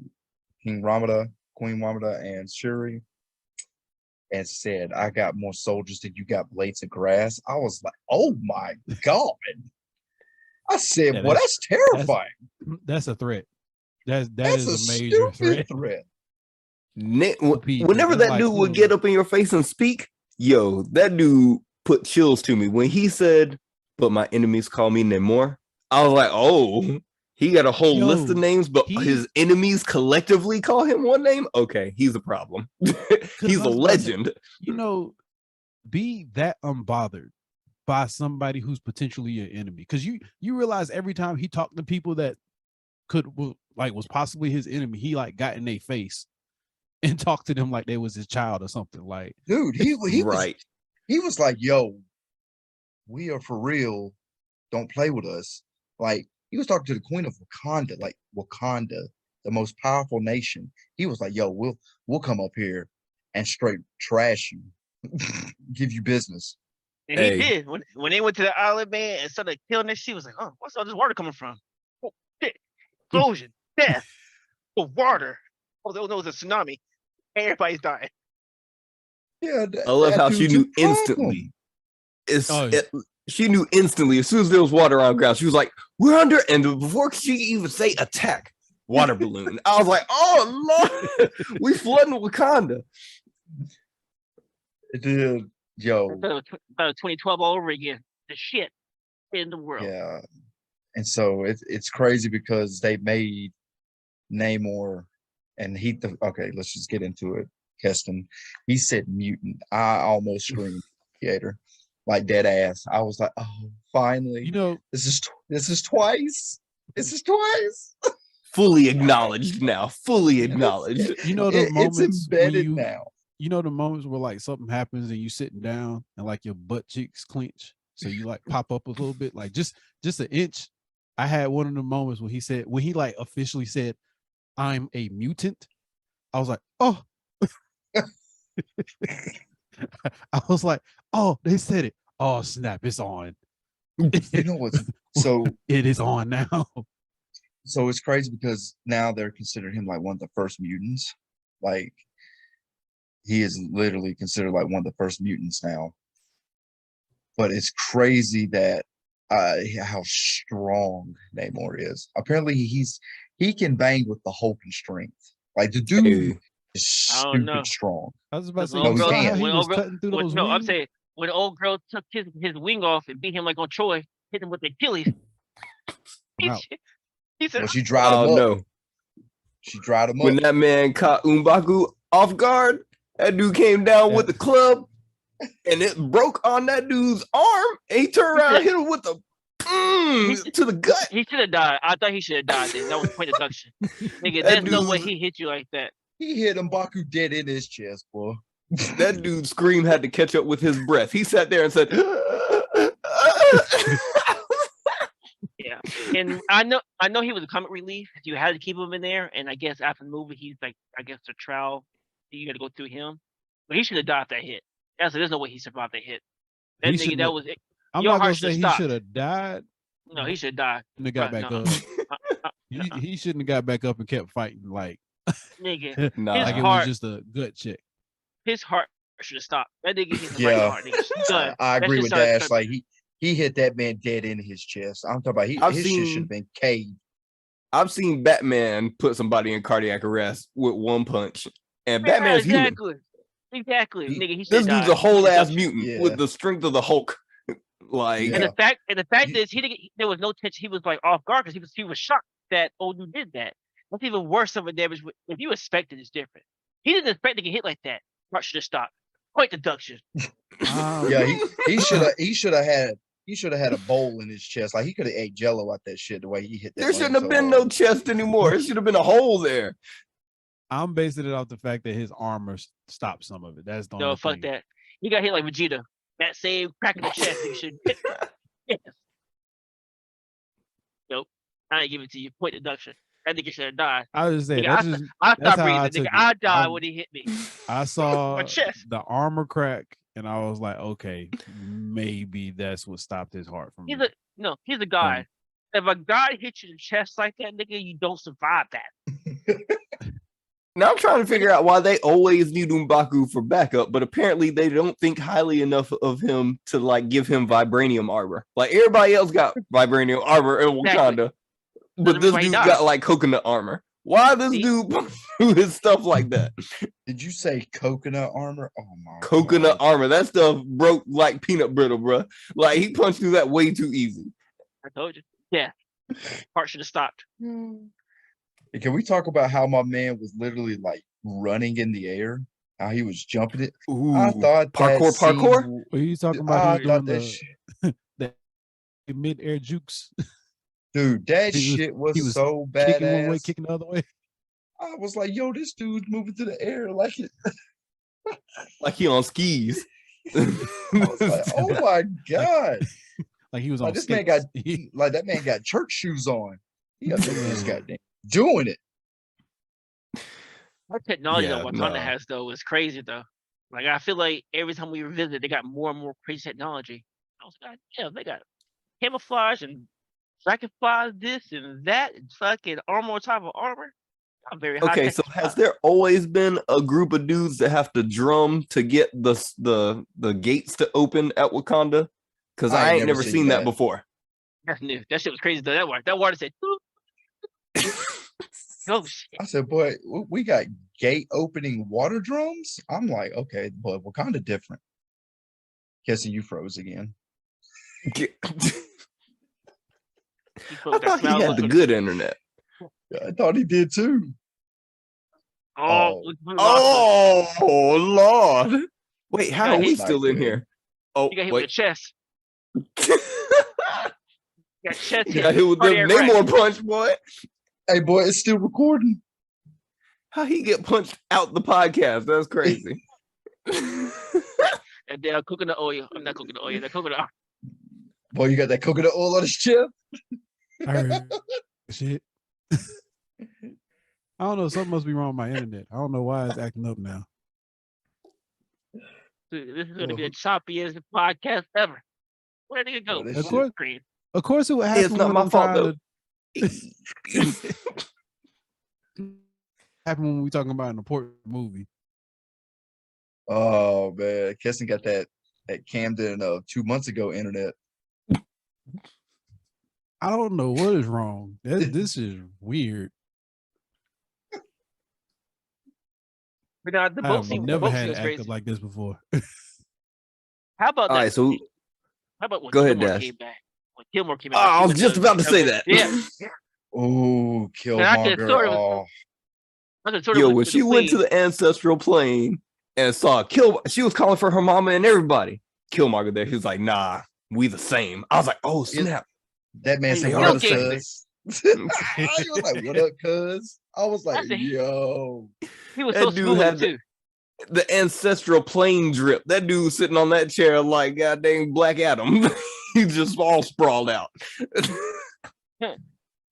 King Ramada, Queen Ramada, and Shuri, and said, "I got more soldiers than you got blades of grass." I was like, "Oh my god!" I said, Yeah, "Well, that's terrifying. That's a threat. That That's is a a major stupid threat. threat." Whenever That's that like, dude would get up in your face and speak, yo, that dude put chills to me. When he said, "But my enemies call me Namor," I was like, "Oh, he got a whole list of Yo, names, but he- his enemies collectively call him one name? Okay, he's a problem. He's I a was about to say, legend." Be that unbothered by somebody who's potentially your enemy, because you realize every time he talked to people that was possibly his enemy, he like got in their face and talked to them like they was his child or something. Like, Dude, Right. he was like, "Yo, we are for real. Don't play with us." Like he was talking to the Queen of Wakanda, like Wakanda, the most powerful nation. He was like, "Yo, we'll come up here and straight trash you, give you business." And Hey. he did. When they went to the island, man, and started killing this shit, was like, oh, what's all this water coming from? Oh, shit. Explosion, death, the water. Oh, no, it was a tsunami. Everybody's dying. Yeah, I love that how she dude's a knew problem. instantly. Oh, yeah. She knew instantly as soon as there was water on the ground. She was like, "We're under," and before she even say attack, water balloon. I was like, "Oh Lord, we flooding Wakanda." Dude, yo, I thought it was 2012 all over again. The shit in the world. yeah. And so it's crazy because they made Namor and okay, let's just get into it. Keston, he said mutant. I almost screamed theater, like dead ass. I was like, oh, finally. This is twice. This is twice. Fully acknowledged now. Fully acknowledged. the It's moments embedded when now. the moments where like something happens and you sitting down and like your butt cheeks clench, so you like pop up a little bit, like just an inch, I had one of the moments when he like officially said, "I'm a mutant." I was like, "Oh." I was like, "Oh, they said it. Oh, snap, it's on." You know what's so It is on now. so it's crazy because now they're considering him like one of the first mutants. Like he is literally considered like one of the first mutants now. But it's crazy that how strong Namor is. Apparently he can bang with the Hulk in strength. Like the dude Hey, is I don't know. stupid strong. I was about to say, When No, you he saw can't. how he when was old girl- cutting through those no, I'm wings? saying when the old girl took his wing off and beat him like on Troy, hit him with the Achilles. I'm out. He said, Well, she dried oh him up. no. She dried him When up. that man caught M'Baku off guard, that dude came down with the club and it broke on that dude's arm. And he turned around and hit him with the to the gut. he should have died. I thought he should have died then. That was point deduction. Nigga, That there's no way dude's- he hit you like that. He hit M'Baku dead in his chest, boy. That dude's scream had to catch up with his breath. He sat there and said, Yeah. And I know he was a comic relief. You had to keep him in there. And I guess after the movie, he's like, I guess the trial, you got to go through him. But he should have died that hit. There's no way he survived that hit. That He nigga, shouldn't that have- was it. I'm Your not gonna heart say should've he stopped. should have died. No, he should have died. And they got Bruh, back nuh-uh. up. He shouldn't have got back up and kept fighting like Nigga, nah. his like it heart, was just a gut check. his heart should have stopped. That nigga hit the Yeah. right heart. Nigga. Done. I That agree shit with started Dash. tripping. Like he hit that man dead in his chest. I'm talking about I've his shit should seen- have been caved. I've seen Batman put somebody in cardiac arrest with one punch. And Yeah, Batman's human. Exactly. He- Nigga, he This should dude's die. a whole ass Deduction. mutant Yeah. with the strength of the Hulk. Like, Yeah. And the fact is, there was no tension. He was like off guard because he was shocked that old dude did that. That's even worse of a damage. If you expect it, it's different. He didn't expect to get hit like that. Heart should have stopped. Point deduction. Yeah, he should have had a bowl in his chest. Like he could have ate Jello out that shit the way he hit that. there leg shouldn't have so been hard. no chest anymore. It should have been a hole there. I'm basing it off the fact that his armor stopped some of it. That's the No, only fuck thing. that. He got hit like Vegeta. That same crack in the chest. You should. Yes. Nope. I ain't give it to you. Point deduction. That nigga should have died. I was just saying Nigga, that's just I That's stopped how I breathing. Nigga, took it. I died I'm- when he hit me. I saw My chest. the armor crack and I was like, okay, maybe that's what stopped his heart from He's a guy. If a guy hits you in the chest like that, nigga, you don't survive that. Now I'm trying to figure out why they always need M'Baku for backup, but apparently they don't think highly enough of him to like give him vibranium armor. Like everybody else got vibranium armor in Wakanda, but Doesn't this mean why he dude died. got like coconut armor. Why this See? dude do his stuff like that? Did you say coconut armor? Oh my Coconut God. armor. That stuff broke like peanut brittle, bro. Like he punched through that way too easy. I told you. Yeah. Heart should have stopped. Hey, can we talk about how my man was literally like running in the air? How he was jumping it? Ooh, I thought parkour, that parkour. scene- What are you talking I about? He was thought doing that the mid-air jukes, dude, that He was- shit was, he was so kicking one way, badass. kicking the other way. I was like, yo, this dude's moving through the air like it. Like he on skis. I was like, oh my God. Like he was Like on this man got skates. like that man got church shoes on. He up there just goddamn doing it. What technology Yeah, that Wakanda no. has though is crazy though. Like I feel like every time we revisit, they got more and more crazy technology. I was like, yeah, they got camouflage and dragonflies, this and that, and fucking armor on top of armor. I'm very high Okay, tech so as has fuck. there always been a group of dudes that have to drum to get the gates to open at Wakanda? Because I ain't never seen that before. That's new. That shit was crazy though. That water said, oh shit. I said, boy, we got gate opening water drums. I'm like, okay, boy, Wakanda different. Guessing you froze again. He I put that thought he smile had look the on- good internet. I thought he did too. Oh, Oh Lord! Wait, how Yeah, are we he's not still in good. here? Oh you got hit with the wait, chest. You got chest you hit. got hit with the Cardiac arrest. Namor punch, boy. Hey, boy, it's still recording. How he get punched out the podcast? That's crazy. And then coconut oil. I'm not coconut oil. That coconut oil. Boy, you got that coconut oil on his chest. I heard shit. I don't know. Something must be wrong with my internet. I don't know why it's acting up now. Dude, this is going to be the choppiest podcast ever. Where did it go? Bro, this Of shit- course, Screen. of course, it would Hey, happen it's not when my I'm fault trying though. to happen when we talking about an important movie. Oh man, Keston got that at Camden 2 months ago internet. I don't know what is wrong. This is weird. But now, the I boat have scene, never boat had scene it was act crazy. up like this before. How about All that? right, so How about when Go ahead, Gilmore Dash. came back? When Gilmore came oh, back. I was just about to say that. Yeah. Oh, And I could Killmonger. sort of- Oh, I could sort Yo, of when she went to the ancestral plane and saw she was calling for her mama and everybody. Killmonger there, he was like, "Nah, we the same." I was like, "Oh snap!" that man Hey, said, They "What are up, the same. cuz?" He was like, "What up, cuz?" I was like, I said, "Yo." he was That so dude smooth had too. the ancestral plane drip. That dude sitting on that chair like goddamn Black Adam. He's just all sprawled out.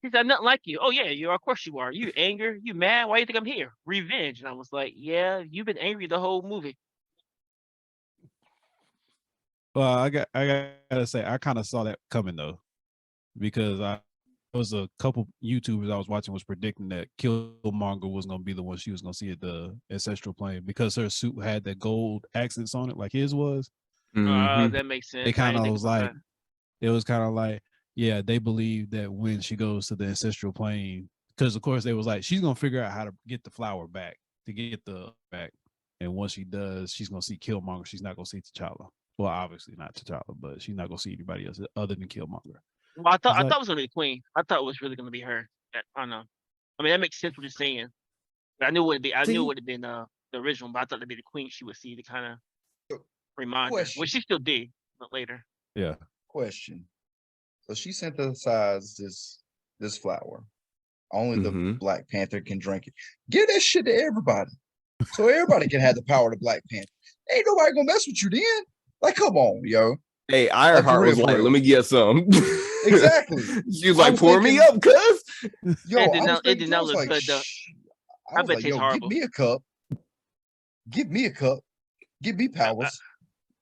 He said, "Nothing like you." Oh yeah, you are. Of course you are. You anger? You mad? Why you think I'm here? Revenge. And I was like, yeah, you've been angry the whole movie. Well, I gotta say, I kind of saw that coming though, because there was a couple YouTubers I was watching was predicting that Killmonger was gonna be the one she was gonna see at the ancestral plane because her suit had that gold accents on it, like his was. Mhm. That makes sense. They I kind didn't of think was about like, it was kind of like, yeah, they believe that when she goes to the ancestral plane, because of course they was like, she's gonna figure out how to get the flower back to get the back, and once she does, she's gonna see Killmonger. She's not gonna see T'Challa. Well, obviously not T'Challa, but she's not gonna see anybody else other than Killmonger. Well, I thought It's like- it was gonna be the queen. I thought it was really gonna be her. I don't know. I mean, that makes sense what you're saying. But I knew it would be. I knew it See? would have been the original, but I thought it'd be the queen she would see to kind of remind her. Question. Well, she still did, but later. Yeah, Question. So she synthesized this flower. Only the Mhm. Black Panther can drink it. Give that shit to everybody. So everybody can have the power to Black Panther. Ain't nobody gonna mess with you then. Like, come on, yo. Hey, for Ironheart real, was for like, real. "Let me get some." Exactly. She was I like, was "Pour me thinking- up, cuz." Yo, It did I was not- it thinking, did I not was look like, good, though. shh. I I was bet like, it tastes yo, horrible. give me a cup. Give me a cup. Give me powers.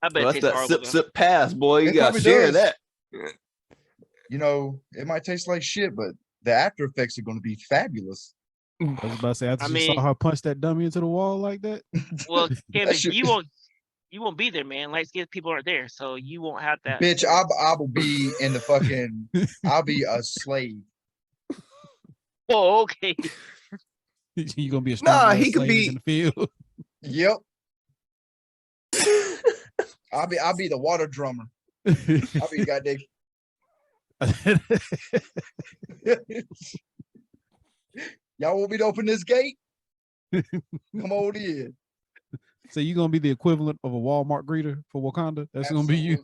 I bet Well, it that's tastes that horrible. sip Though. sip pass, boy. You It gotta probably share does. that. You know, it might taste like shit, but the after effects are gonna be fabulous. I was about to say after I she mean- saw her punch that dummy into the wall like that. Well, Camden, shit- you won't be there, man. Light skinned people aren't there, so you won't have that. Bitch, I will be in the fucking. I'll be a slave. Oh, okay. You gonna be a Nah, strong he could slave be- in the field. Yep. I'll be the water drummer. I'll be goddamn. Y'all want me to open this gate? Come on in. So you gonna be the equivalent of a Walmart greeter for Wakanda? That's gonna be you.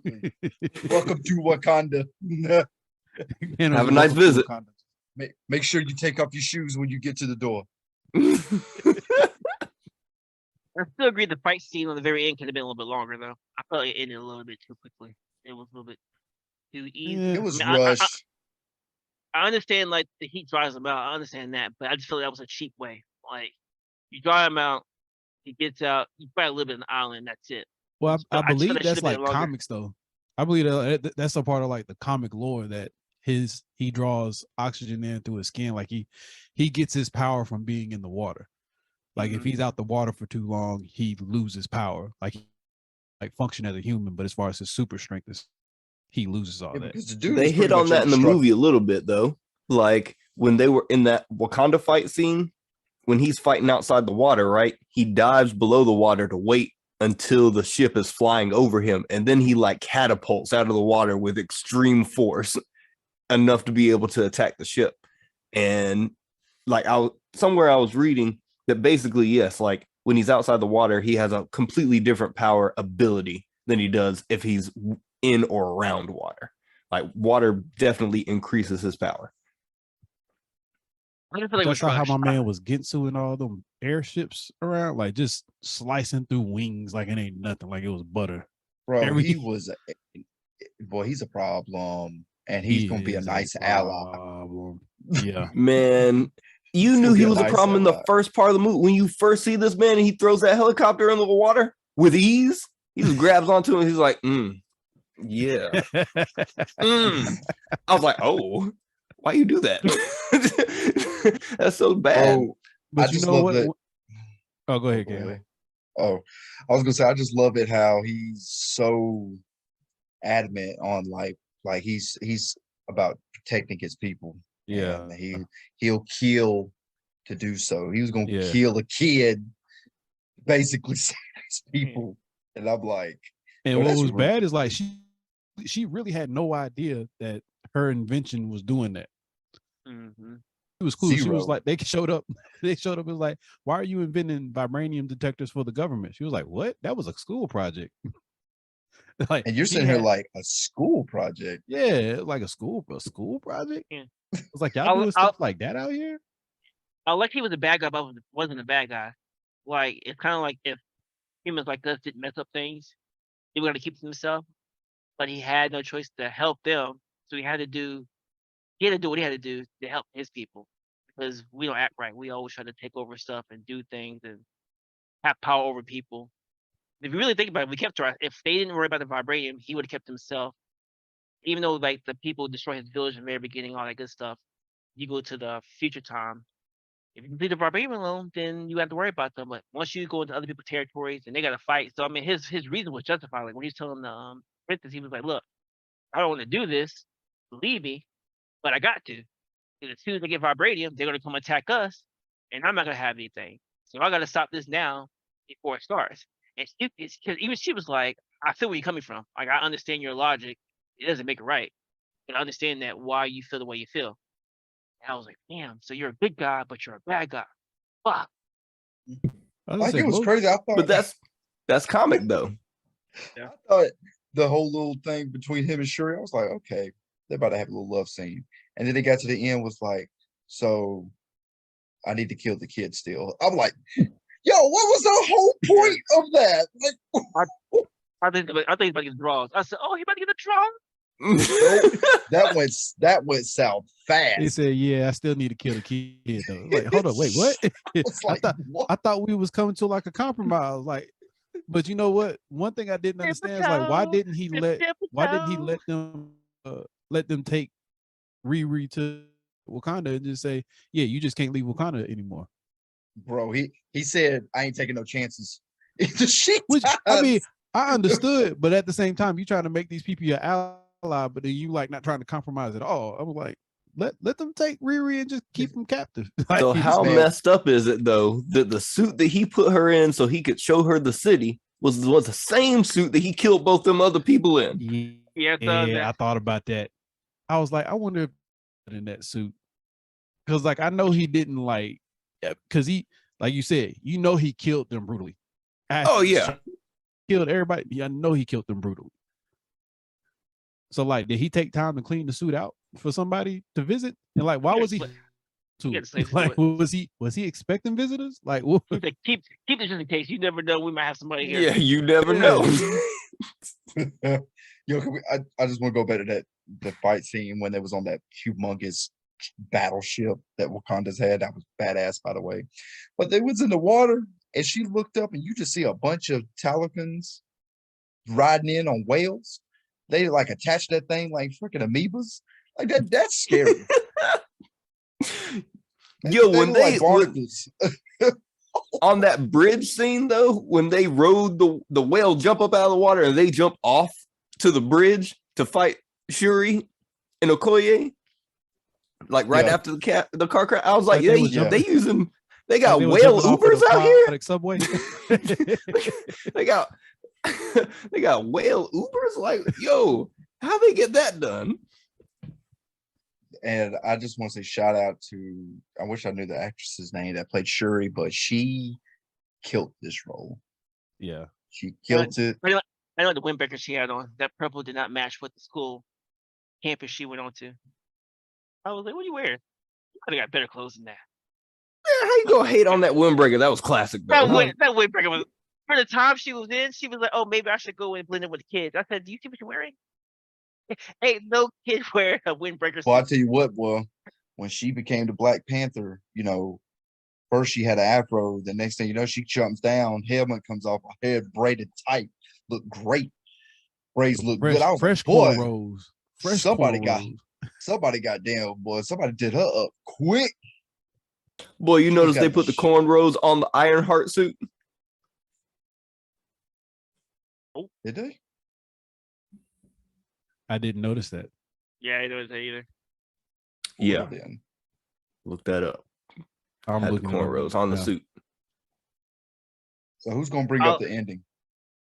Welcome to Wakanda. Have a nice Welcome to visit. Wakanda. Make sure you take off your shoes when you get to the door. I still agree the fight scene on the very end could have been a little bit longer, though. I felt like it ended a little bit too quickly. It was a little bit too easy. Yeah. It was I mean, rushed. I understand, like, the heat dries him out. I understand that, but I just feel like that was a cheap way. Like, you dry him out, he gets out, you fight a little bit on the island, that's it. Well, So I I just feel believe that that's should've been like longer. comics though. I believe that's a part of like the comic lore that he draws oxygen in through his skin. Like he gets his power from being in the water. Like if he's out the water for too long, he loses power. Like function as a human, but as far as his super strength is, he loses all Yeah, that. because the dude They was hit pretty on much that in the indestructible. movie a little bit though. Like when they were in that Wakanda fight scene, when he's fighting outside the water, right? He dives below the water to wait until the ship is flying over him, and then he like catapults out of the water with extreme force, enough to be able to attack the ship. And like I was reading that basically, yes, like when he's outside the water, he has a completely different power ability than he does if he's in or around water. Like water definitely increases his power. I just feel like it That's was how rushed. my man was Gitsu and all them airships around, like just slicing through wings like it ain't nothing, like it was butter. Bro, Every- he's a problem. And he's gonna be a He nice is ally. problem. Yeah. Man, you It's knew gonna he be a was a nice problem in the robot. first part of the movie. When you first see this man and he throws that helicopter into the water with ease, he just grabs onto it and he's like, yeah. I was like, oh, why you do that? That's so bad. Bro, But I you just know love what? that. Oh, go ahead, Go Cam. ahead. Oh, I was gonna say I just love it how he's so adamant on like he's about protecting his people. Yeah. And he'll kill to do so. He was gonna Yeah. kill a kid, basically save his people. And I'm like, And well, what that's was real. bad is like she really had no idea that her invention was doing that. Mm-hmm. It was cool. She was Zero. like, they showed up. They showed up. It was like, why are you inventing vibranium detectors for the government? She was like, what? That was a school project. Like, And you're she sitting here had, like a school project. yeah, like a school project. Yeah. It's like y'all I'll- doing I'll- stuff like that out here. I like he was a bad guy, but wasn't a bad guy. Like it's kind of like if humans like us didn't mess up things, he was gonna keep to himself. But he had no choice to help them, so he had to do what he had to do to help his people. Because we don't act right. We always try to take over stuff and do things and have power over people. If you really think about it, we kept if they didn't worry about the vibranium, he would have kept himself. Even though like the people destroy his village in the very beginning, all that good stuff. You go to the future time. If you complete the barbarian alone, then you have to worry about them. But once you go into other people's territories and they got to fight, so I mean, his reason was justified. Like when he's telling the princess, he was like, "Look, I don't want to do this, believe me, but I got to. Because as soon as they get vibranium, they're gonna come attack us, and I'm not gonna have anything. So I got to stop this now before it starts." And because even she was like, "I feel where you're coming from. Like I understand your logic. It doesn't make it right, but I understand that why you feel the way you feel." And I was like, "Damn, so you're a good guy, but you're a bad guy. Fuck." I was Like say, it was most- crazy. I But thought that's comic though. I thought the whole little thing between him and Shuri, I was like, okay, they're about to have a little love scene. And then they got to the end was like, so I need to kill the kid still. I'm like, yo, what was the whole point of that? Like I think he's about to get draws. I said, "Oh, he about to get a draw." that went south They fast. said, yeah, I still need to kill the kid though. Like, hold on, wait, what? It's like, what? I thought we was coming to like a compromise. Like, but you know what? One thing I didn't understand is like, why didn't he let them take Riri to Wakanda and just say, yeah, you just can't leave Wakanda anymore? Bro, he said I ain't taking no chances. She Which I does. mean, I understood, but at the same time, you trying to make these people your ally, but then you like not trying to compromise at all. I was like, let them take Riri and just keep them captive. Like, So how man. messed up is it though that the suit that he put her in so he could show her the city was the same suit that he killed both them other people in? Yeah, I thought about that. I was like, I wonder if in that suit, because like I know he didn't like, because he, like you said, you know he killed them brutally. Oh yeah, Killed everybody. Yeah, I know he killed them brutally. So like, did he take time to clean the suit out for somebody to visit? And like, why was he? Like, was he expecting visitors? Like, what? He's like, keep this just in case. You never know. We might have somebody here. yeah, you never know. Yo, I just want to go back to the fight scene when they was on that humongous battleship that Wakanda's had. That was badass, by the way. But they was in the water, and she looked up, and you just see a bunch of Talokanils riding in on whales. They like attach that thing like freaking amoebas. Like that's scary. Yo, They when look like they barnacles. on that bridge scene though, when they rode the whale jump up out of the water and they jump off to the bridge to fight Shuri and Okoye, like right Yeah. after the car crash, I was like, Like they got they was whale jumping off of Ubers the out here. aquatic subway. they got they got whale Ubers. Like, yo, how they get that done? And I just want to say shout out to, I wish I knew the actress's name that played Shuri, but she killed this role. Yeah. She killed it. I know the windbreaker she had on. That purple did not match with the school campus she went on to. I was like, "What are you wearing? You could have got better clothes than that." Man, how you gonna hate on that windbreaker? That was classic though. That windbreaker was, for the time she was in. She was like, "Oh, maybe I should go and blend in with the kids." I said, "Do you see what you're wearing? Ain't no kid wearing a windbreaker." Well, I tell you what, boy, when she became the Black Panther, first she had an afro. The next thing you know, she jumps down, helmet comes off her head, braided tight, look great. Braids look good. I was fresh like, boy, cornrows. Fresh somebody cornrows. got damn, boy. Somebody did her up quick. Boy, you She notice got they the put the cornrows on the Ironheart suit? Did they? I didn't notice that. Yeah, I don't know that either. Yeah. Well, then. Look that up. I'm Had the looking it up cornrows on the now. suit. So who's gonna bring up the ending?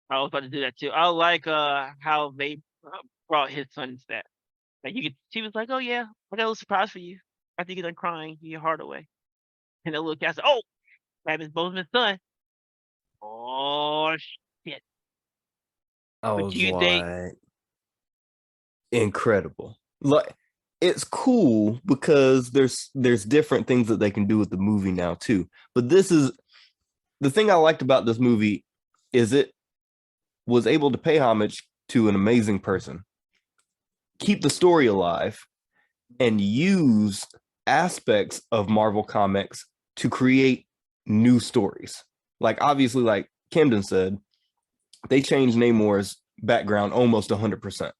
I was about to do that too. I like how they brought his son's that. Like she was like, "Oh yeah, I got a little surprise for you." After you get done crying, your heart away, and the little cat said, "Oh, that is Boseman's son." Oh shit! I But was you like, think incredible. Like, it's cool because there's different things that they can do with the movie now too. But this is the thing I liked about this movie is it was able to pay homage to an amazing person, keep the story alive, and use aspects of Marvel Comics to create new stories. Like, obviously, like Camden said, they changed Namor's background almost 100%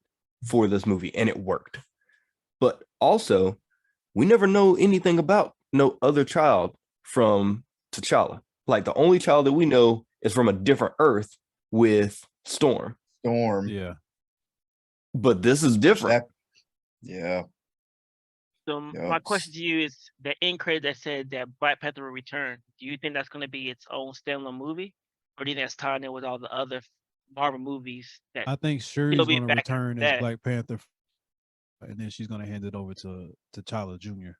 for this movie, and it worked. But also, we never know anything about no other child from T'Challa. Like, the only child that we know is from a different Earth with Storm. Yeah. But this is different. Yeah. so? My question to you is: the end credit that said that Black Panther will return. Do you think that's going to be its own standalone movie, or do you think that's tied in with all the other Marvel movies that I think Shuri's He'll be going to back return after as that. Black Panther, and then she's going to hand it over to T'Challa Jr.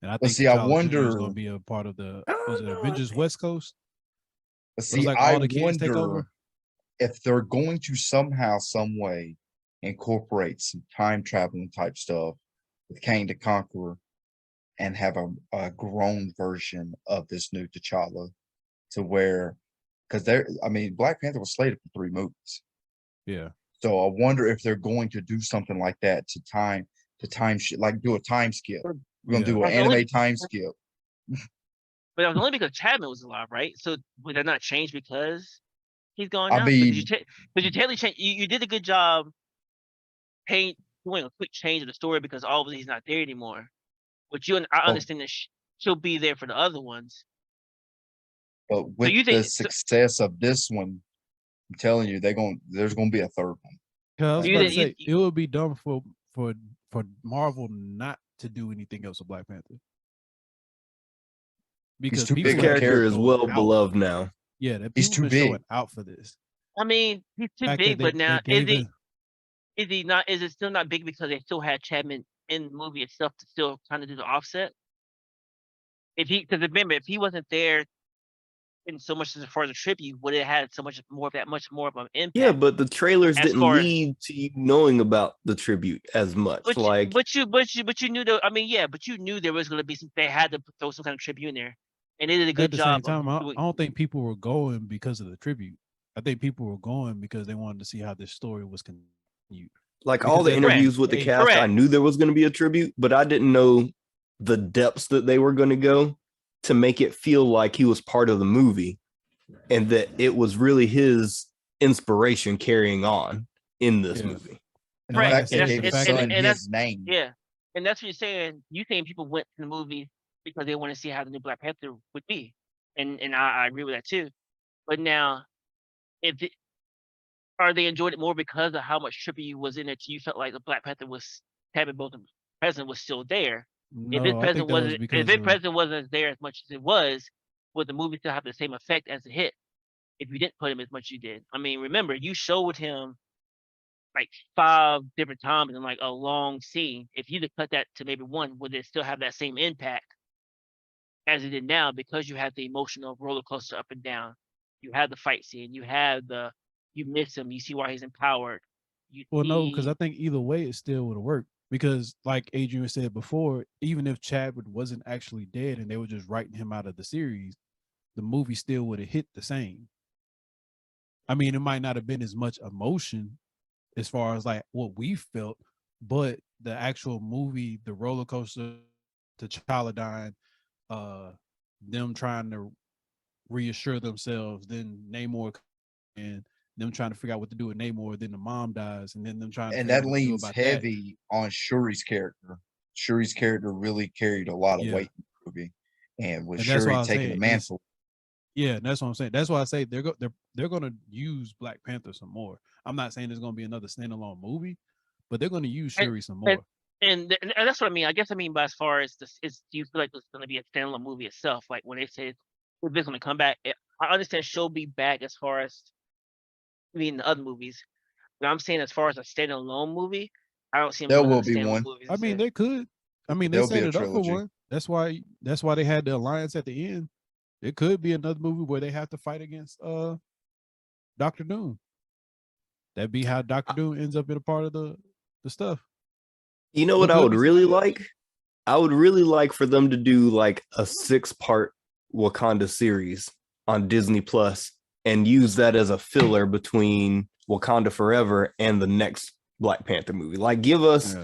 And I But think see, I T'Challa Jr. is wonder. going to be a part of the was it know, Avengers West Coast? But It see, was like I all the kids take over. wonder if they're going to somehow, some way, incorporate some time traveling type stuff with Kang the Conqueror, and have a grown version of this new T'Challa, to where, because Black Panther was slated for 3 movies. Yeah. So I wonder if they're going to do something like that to like do a time skip. We're gonna do an That's only- anime time skip. But that was only because Chapman was alive, right? So would that not change because he's gone I now? mean- Because you totally change. You did a good job doing a quick change of the story because obviously he's not there anymore. But I understand that she'll be there for the other ones. But with you the think- success of this one, I'm telling you, there's gonna be a third one. Because I was You about to didn't- say it would be dumb for Marvel not to do anything else with Black Panther. Because too people big The of a have character been is showing well out. beloved now. Yeah, that He's people too been showing big. out for this. I mean, he's too Fact big, that but now they gave is he not? Is it still not big because they still had Chapman in the movie itself to still kind of do the offset? Because remember, if he wasn't there in so much as far as a tribute, would it had so much more of an impact? Yeah, but the trailers As didn't far as- lead to you knowing about the tribute as much. But like, you knew but you knew there was going to be they had to throw some kind of tribute in there, and they did a good at the job. same time, I doing, don't think people were going because of the tribute. I think people were going because they wanted to see how this story was continued. like Because all the at interviews with the hey, cast, I correct. knew there was going to be a tribute, but I didn't know the depths that they were going to go to make it feel like he was part of the movie and that it was really his inspiration carrying on in this Yeah. movie. And the Right, fact and they that's- gave his and- son and that's- his name. Yeah, and that's what you're saying. You think people went to the movie because they want to see how the new Black Panther would be, and I agree with that too. But now, are they enjoyed it more because of how much tribute was in it? You felt like the Black Panther was having both the president was still there. No, If this I president think that was wasn't, because if this of, president wasn't there as much as it was, would the movie still have the same effect as a hit? If you didn't put him as much as you did. I mean, remember you showed him like 5 different times in like a long scene. If you'd have cut that to maybe 1, would it still have that same impact as it did now? Because you had the emotional roller coaster up and down. You had the fight scene. You had you miss him. You see why he's empowered. no, because I think either way it still would have worked. Because like Adrian said before, even if Chadwick wasn't actually dead and they were just writing him out of the series, the movie still would have hit the same. I mean, it might not have been as much emotion as far as like what we felt, but the actual movie, the roller coaster, T'Challa dying, them trying to reassure themselves, then Namor and them trying to figure out what to do with Namor, then the mom dies, and then them trying to And figure out that what to do leans about heavy on Shuri's character. Shuri's character really carried a lot of Yeah. weight in the movie, and with And that's why Shuri I was taking the saying mantle, yeah, that's what I'm saying. That's why I say they're going to use Black Panther some more. I'm not saying there's going to be another standalone movie, but they're going to use And Shuri some and more. and that's what I mean. I guess I mean by as far as this is, do you feel like it's going to be a standalone movie itself? Like when they say if it's going to come back, I understand she'll be back as far as the other movies. But I'm saying as far as a standalone movie, I don't see them there doing will another be standalone one. movie. I mean, they could. I mean, they There'll be set a it up for trilogy. one. That's why they had the alliance at the end. It could be another movie where they have to fight against Doctor Doom. That'd be how Doctor Doom ends up in a part of the stuff. You know what I would really like? I would really like for them to do like a 6-part Wakanda series on Disney Plus and use that as a filler between Wakanda Forever and the next Black Panther movie. Like give us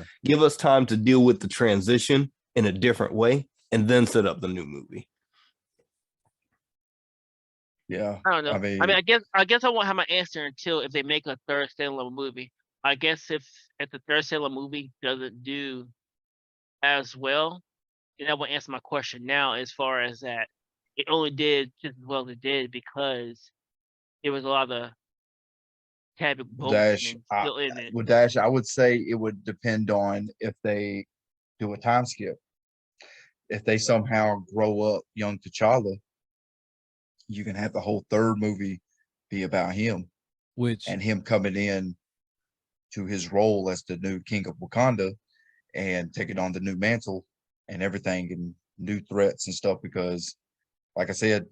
time to deal with the transition in a different way and then set up the new movie. Yeah, I don't know. I mean, I guess I won't have my answer until if they make a third standalone movie. I guess if the third standalone movie doesn't do as well, then that will answer my question now. As far as that, it only did just as well as it did because there was a lot of Chadwick Boseman still in it. With Dash, I would say it would depend on if they do a time skip. If they somehow grow up young T'Challa, you can have the whole third movie be about him, and him coming in to his role as the new king of Wakanda and taking on the new mantle and everything and new threats and stuff. Because, like I said,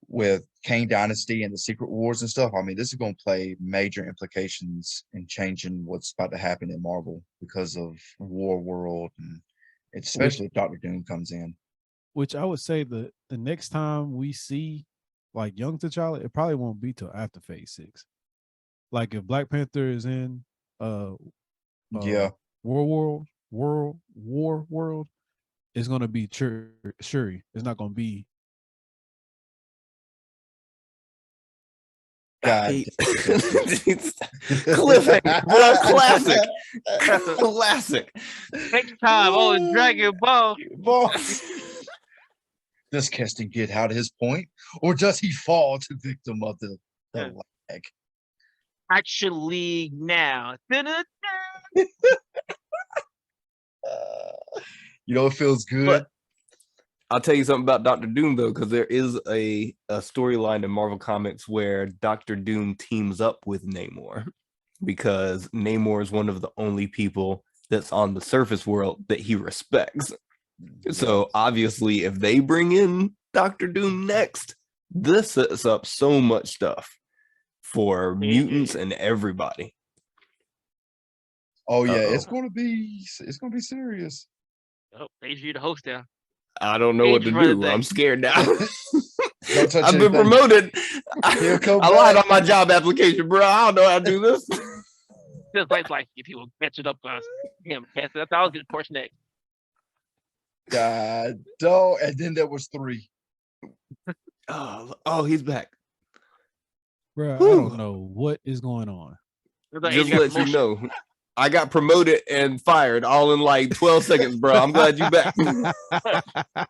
with Kane Dynasty and the Secret Wars and stuff, I mean, this is going to play major implications in changing what's about to happen in Marvel because of War World, and especially if Doctor Doom comes in. Which I would say the next time we see like young T'Challa, it probably won't be till after Phase 6. Like if Black Panther is in Yeah, War World, it's gonna be Shuri. It's not gonna be God. Cliffhanger, bro, classic. Next time, oh, Dragon Ball. Does Keston get out of his point, or does he fall to victim of the lag? Actually, now. It feels good. But I'll tell you something about Doctor Doom though, because there is a storyline in Marvel Comics where Doctor Doom teams up with Namor, because Namor is one of the only people that's on the surface world that he respects. So obviously, if they bring in Doctor Doom next, this sets up so much stuff for mutants and everybody. Oh yeah, it's gonna be serious. Oh, there's you the host now. I don't know what to do. I'm scared now. I've been promoted. I lied on my job application, bro. I don't know how to do this. Just like if people catch it up us. Him, I thought I was getting portion next. God, don't. And then there was 3. Oh, he's back. Bro, I don't know what is going on. Just let you know, I got promoted and fired all in like 12 seconds, bro. I'm glad you back. that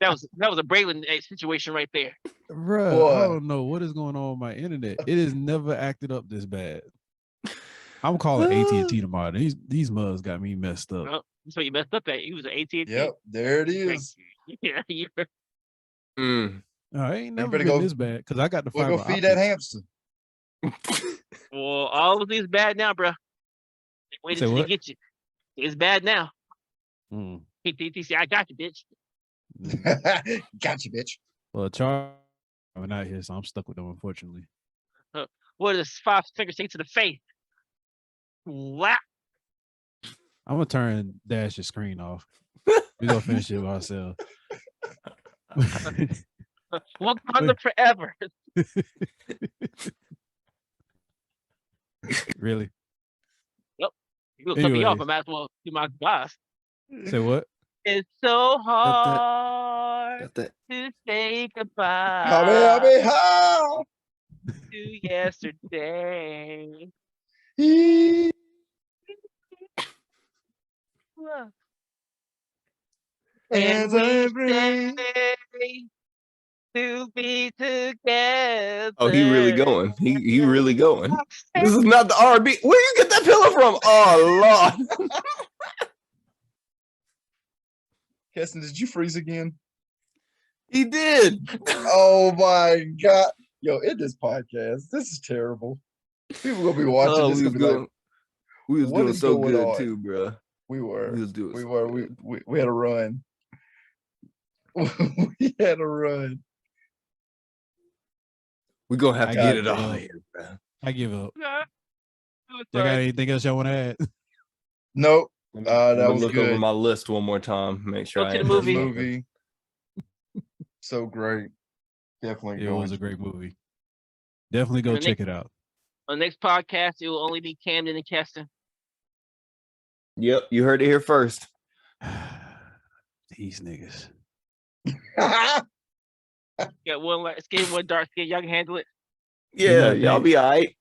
was a Braylon situation right there. Bro, I don't know what is going on with my internet. It has never acted up this bad. I'm calling AT&T tomorrow. These mugs got me messed up. Oh, that's what you messed up at. He was an AT&T. Yep, there it is. Yeah, No, it ain't never been this bad because I got the fiber. We'll go feed that hamster. Well, all of these bad now, bro. Wait until they get you. It's bad now. AT&T, I got you, bitch. Got you, bitch. Well, Charles, I'm not here, so I'm stuck with them, unfortunately. What does 5 fingers say to the face? Wow. I'm gonna turn Dash's screen off. We gonna finish it by ourselves. Wakanda forever. Really? Yep. You'll cut me off. I Anyways, might as well do my boss. say what? It's so Got that. hard Got that. to say Hobby, goodbye ha! to yesterday. And As we I breathe. say to be together. Oh, he really going. He really going. This is not the R&B. Where you get that pillow from? Oh Lord. Keston, did you freeze again? He did. Oh my god. Yo, in this podcast, this is terrible. People gonna be watching Oh, this we was gonna be like, doing, we was what doing is so going good on? too, bro. we were. We was doing We so were. good. We had a run. We had a run. We're gonna have to I get give it off up. of here, bro. I give up. Yeah, it was Y'all got fun. anything else y'all want to add? Nope. Let That me was look over good. my list one more time. Make sure Go I to the ain't The missed movie. something. movie. So great. Definitely It going. was a great movie. Definitely go The check it out. On the next podcast, it will only be Camden and Keston. Yep, you heard it here first. These niggas. Got one light skin, one dark skin. Y'all can handle it. You Yeah, know, y'all they- be all right.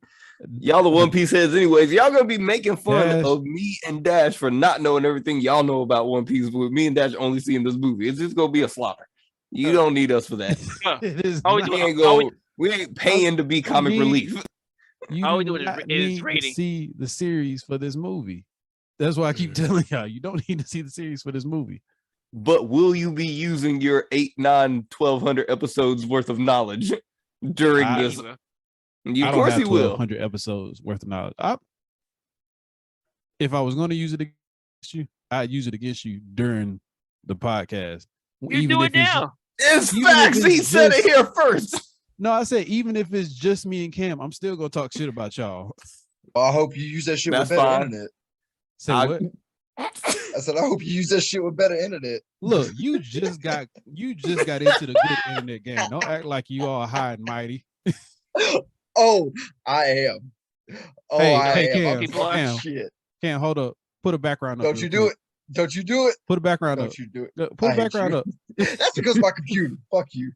Y'all the One Piece heads anyways. Y'all gonna be making fun Dash. of me and Dash for not knowing everything y'all know about One Piece, but me and Dash only seeing this movie. It's just gonna be a slaughter. You don't need us for that. It is Always not- do We ain't All we- go. We ain't paying to be comic mean- relief. You all we do do is not is need to rating. see the series for this movie. That's why I keep telling y'all, you don't need to see the series for this movie. But will you be using your 8, 9, 1,200 episodes worth of knowledge during I- this? Either. Of I don't course have he will. 1,200 episodes worth of knowledge. If I was going to use it against you, I'd use it against you during the podcast. You do it if it's now. It's even if facts. it's He said it just- here first. no, I said even if it's just me and Cam, I'm still gonna talk shit about y'all. I hope you use that shit That's with better fine. internet. Say what? I said, I hope you use that shit with better internet. Look, you just got into the good internet game. Don't act like you all high and mighty. Oh, I am. Oh, Hey, I hey, am. Cam, I'm fucking Cam. shit. Cam, hold up. Put a background up. Don't you do it. Don't you do it. Put a background up. Don't you do it. Put I a hate background you. up. That's because of my computer. Fuck you.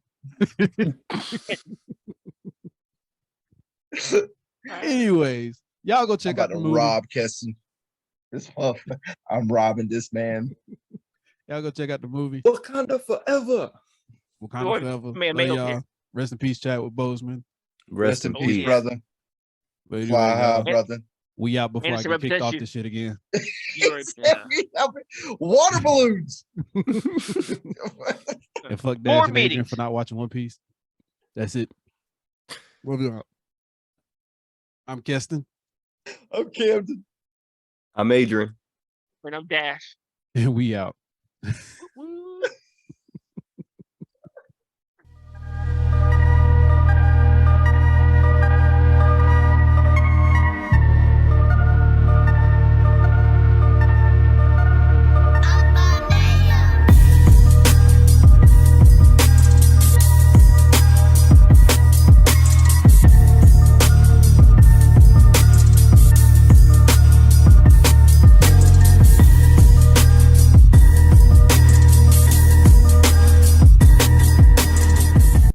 Anyways, y'all go I'm check out about the to movie. rob Keston. I'm robbing this man. Y'all go check out the movie. Wakanda forever. Wakanda Lord, Forever. man, Love make up y'all. here. Rest in peace, Chadwick Boseman. Rest in Oh, peace, yeah. brother. But anyway, Fly high, y'all, brother. we out before I Anderson get kicked represents off you. this shit again. You already- yeah. Water balloons. And fuck More Dash and Adrian meetings. for not watching One Piece. That's it. Moving on. I'm Keston, I'm Camden. I'm Adrian. And I'm Dash. and we out. Woo.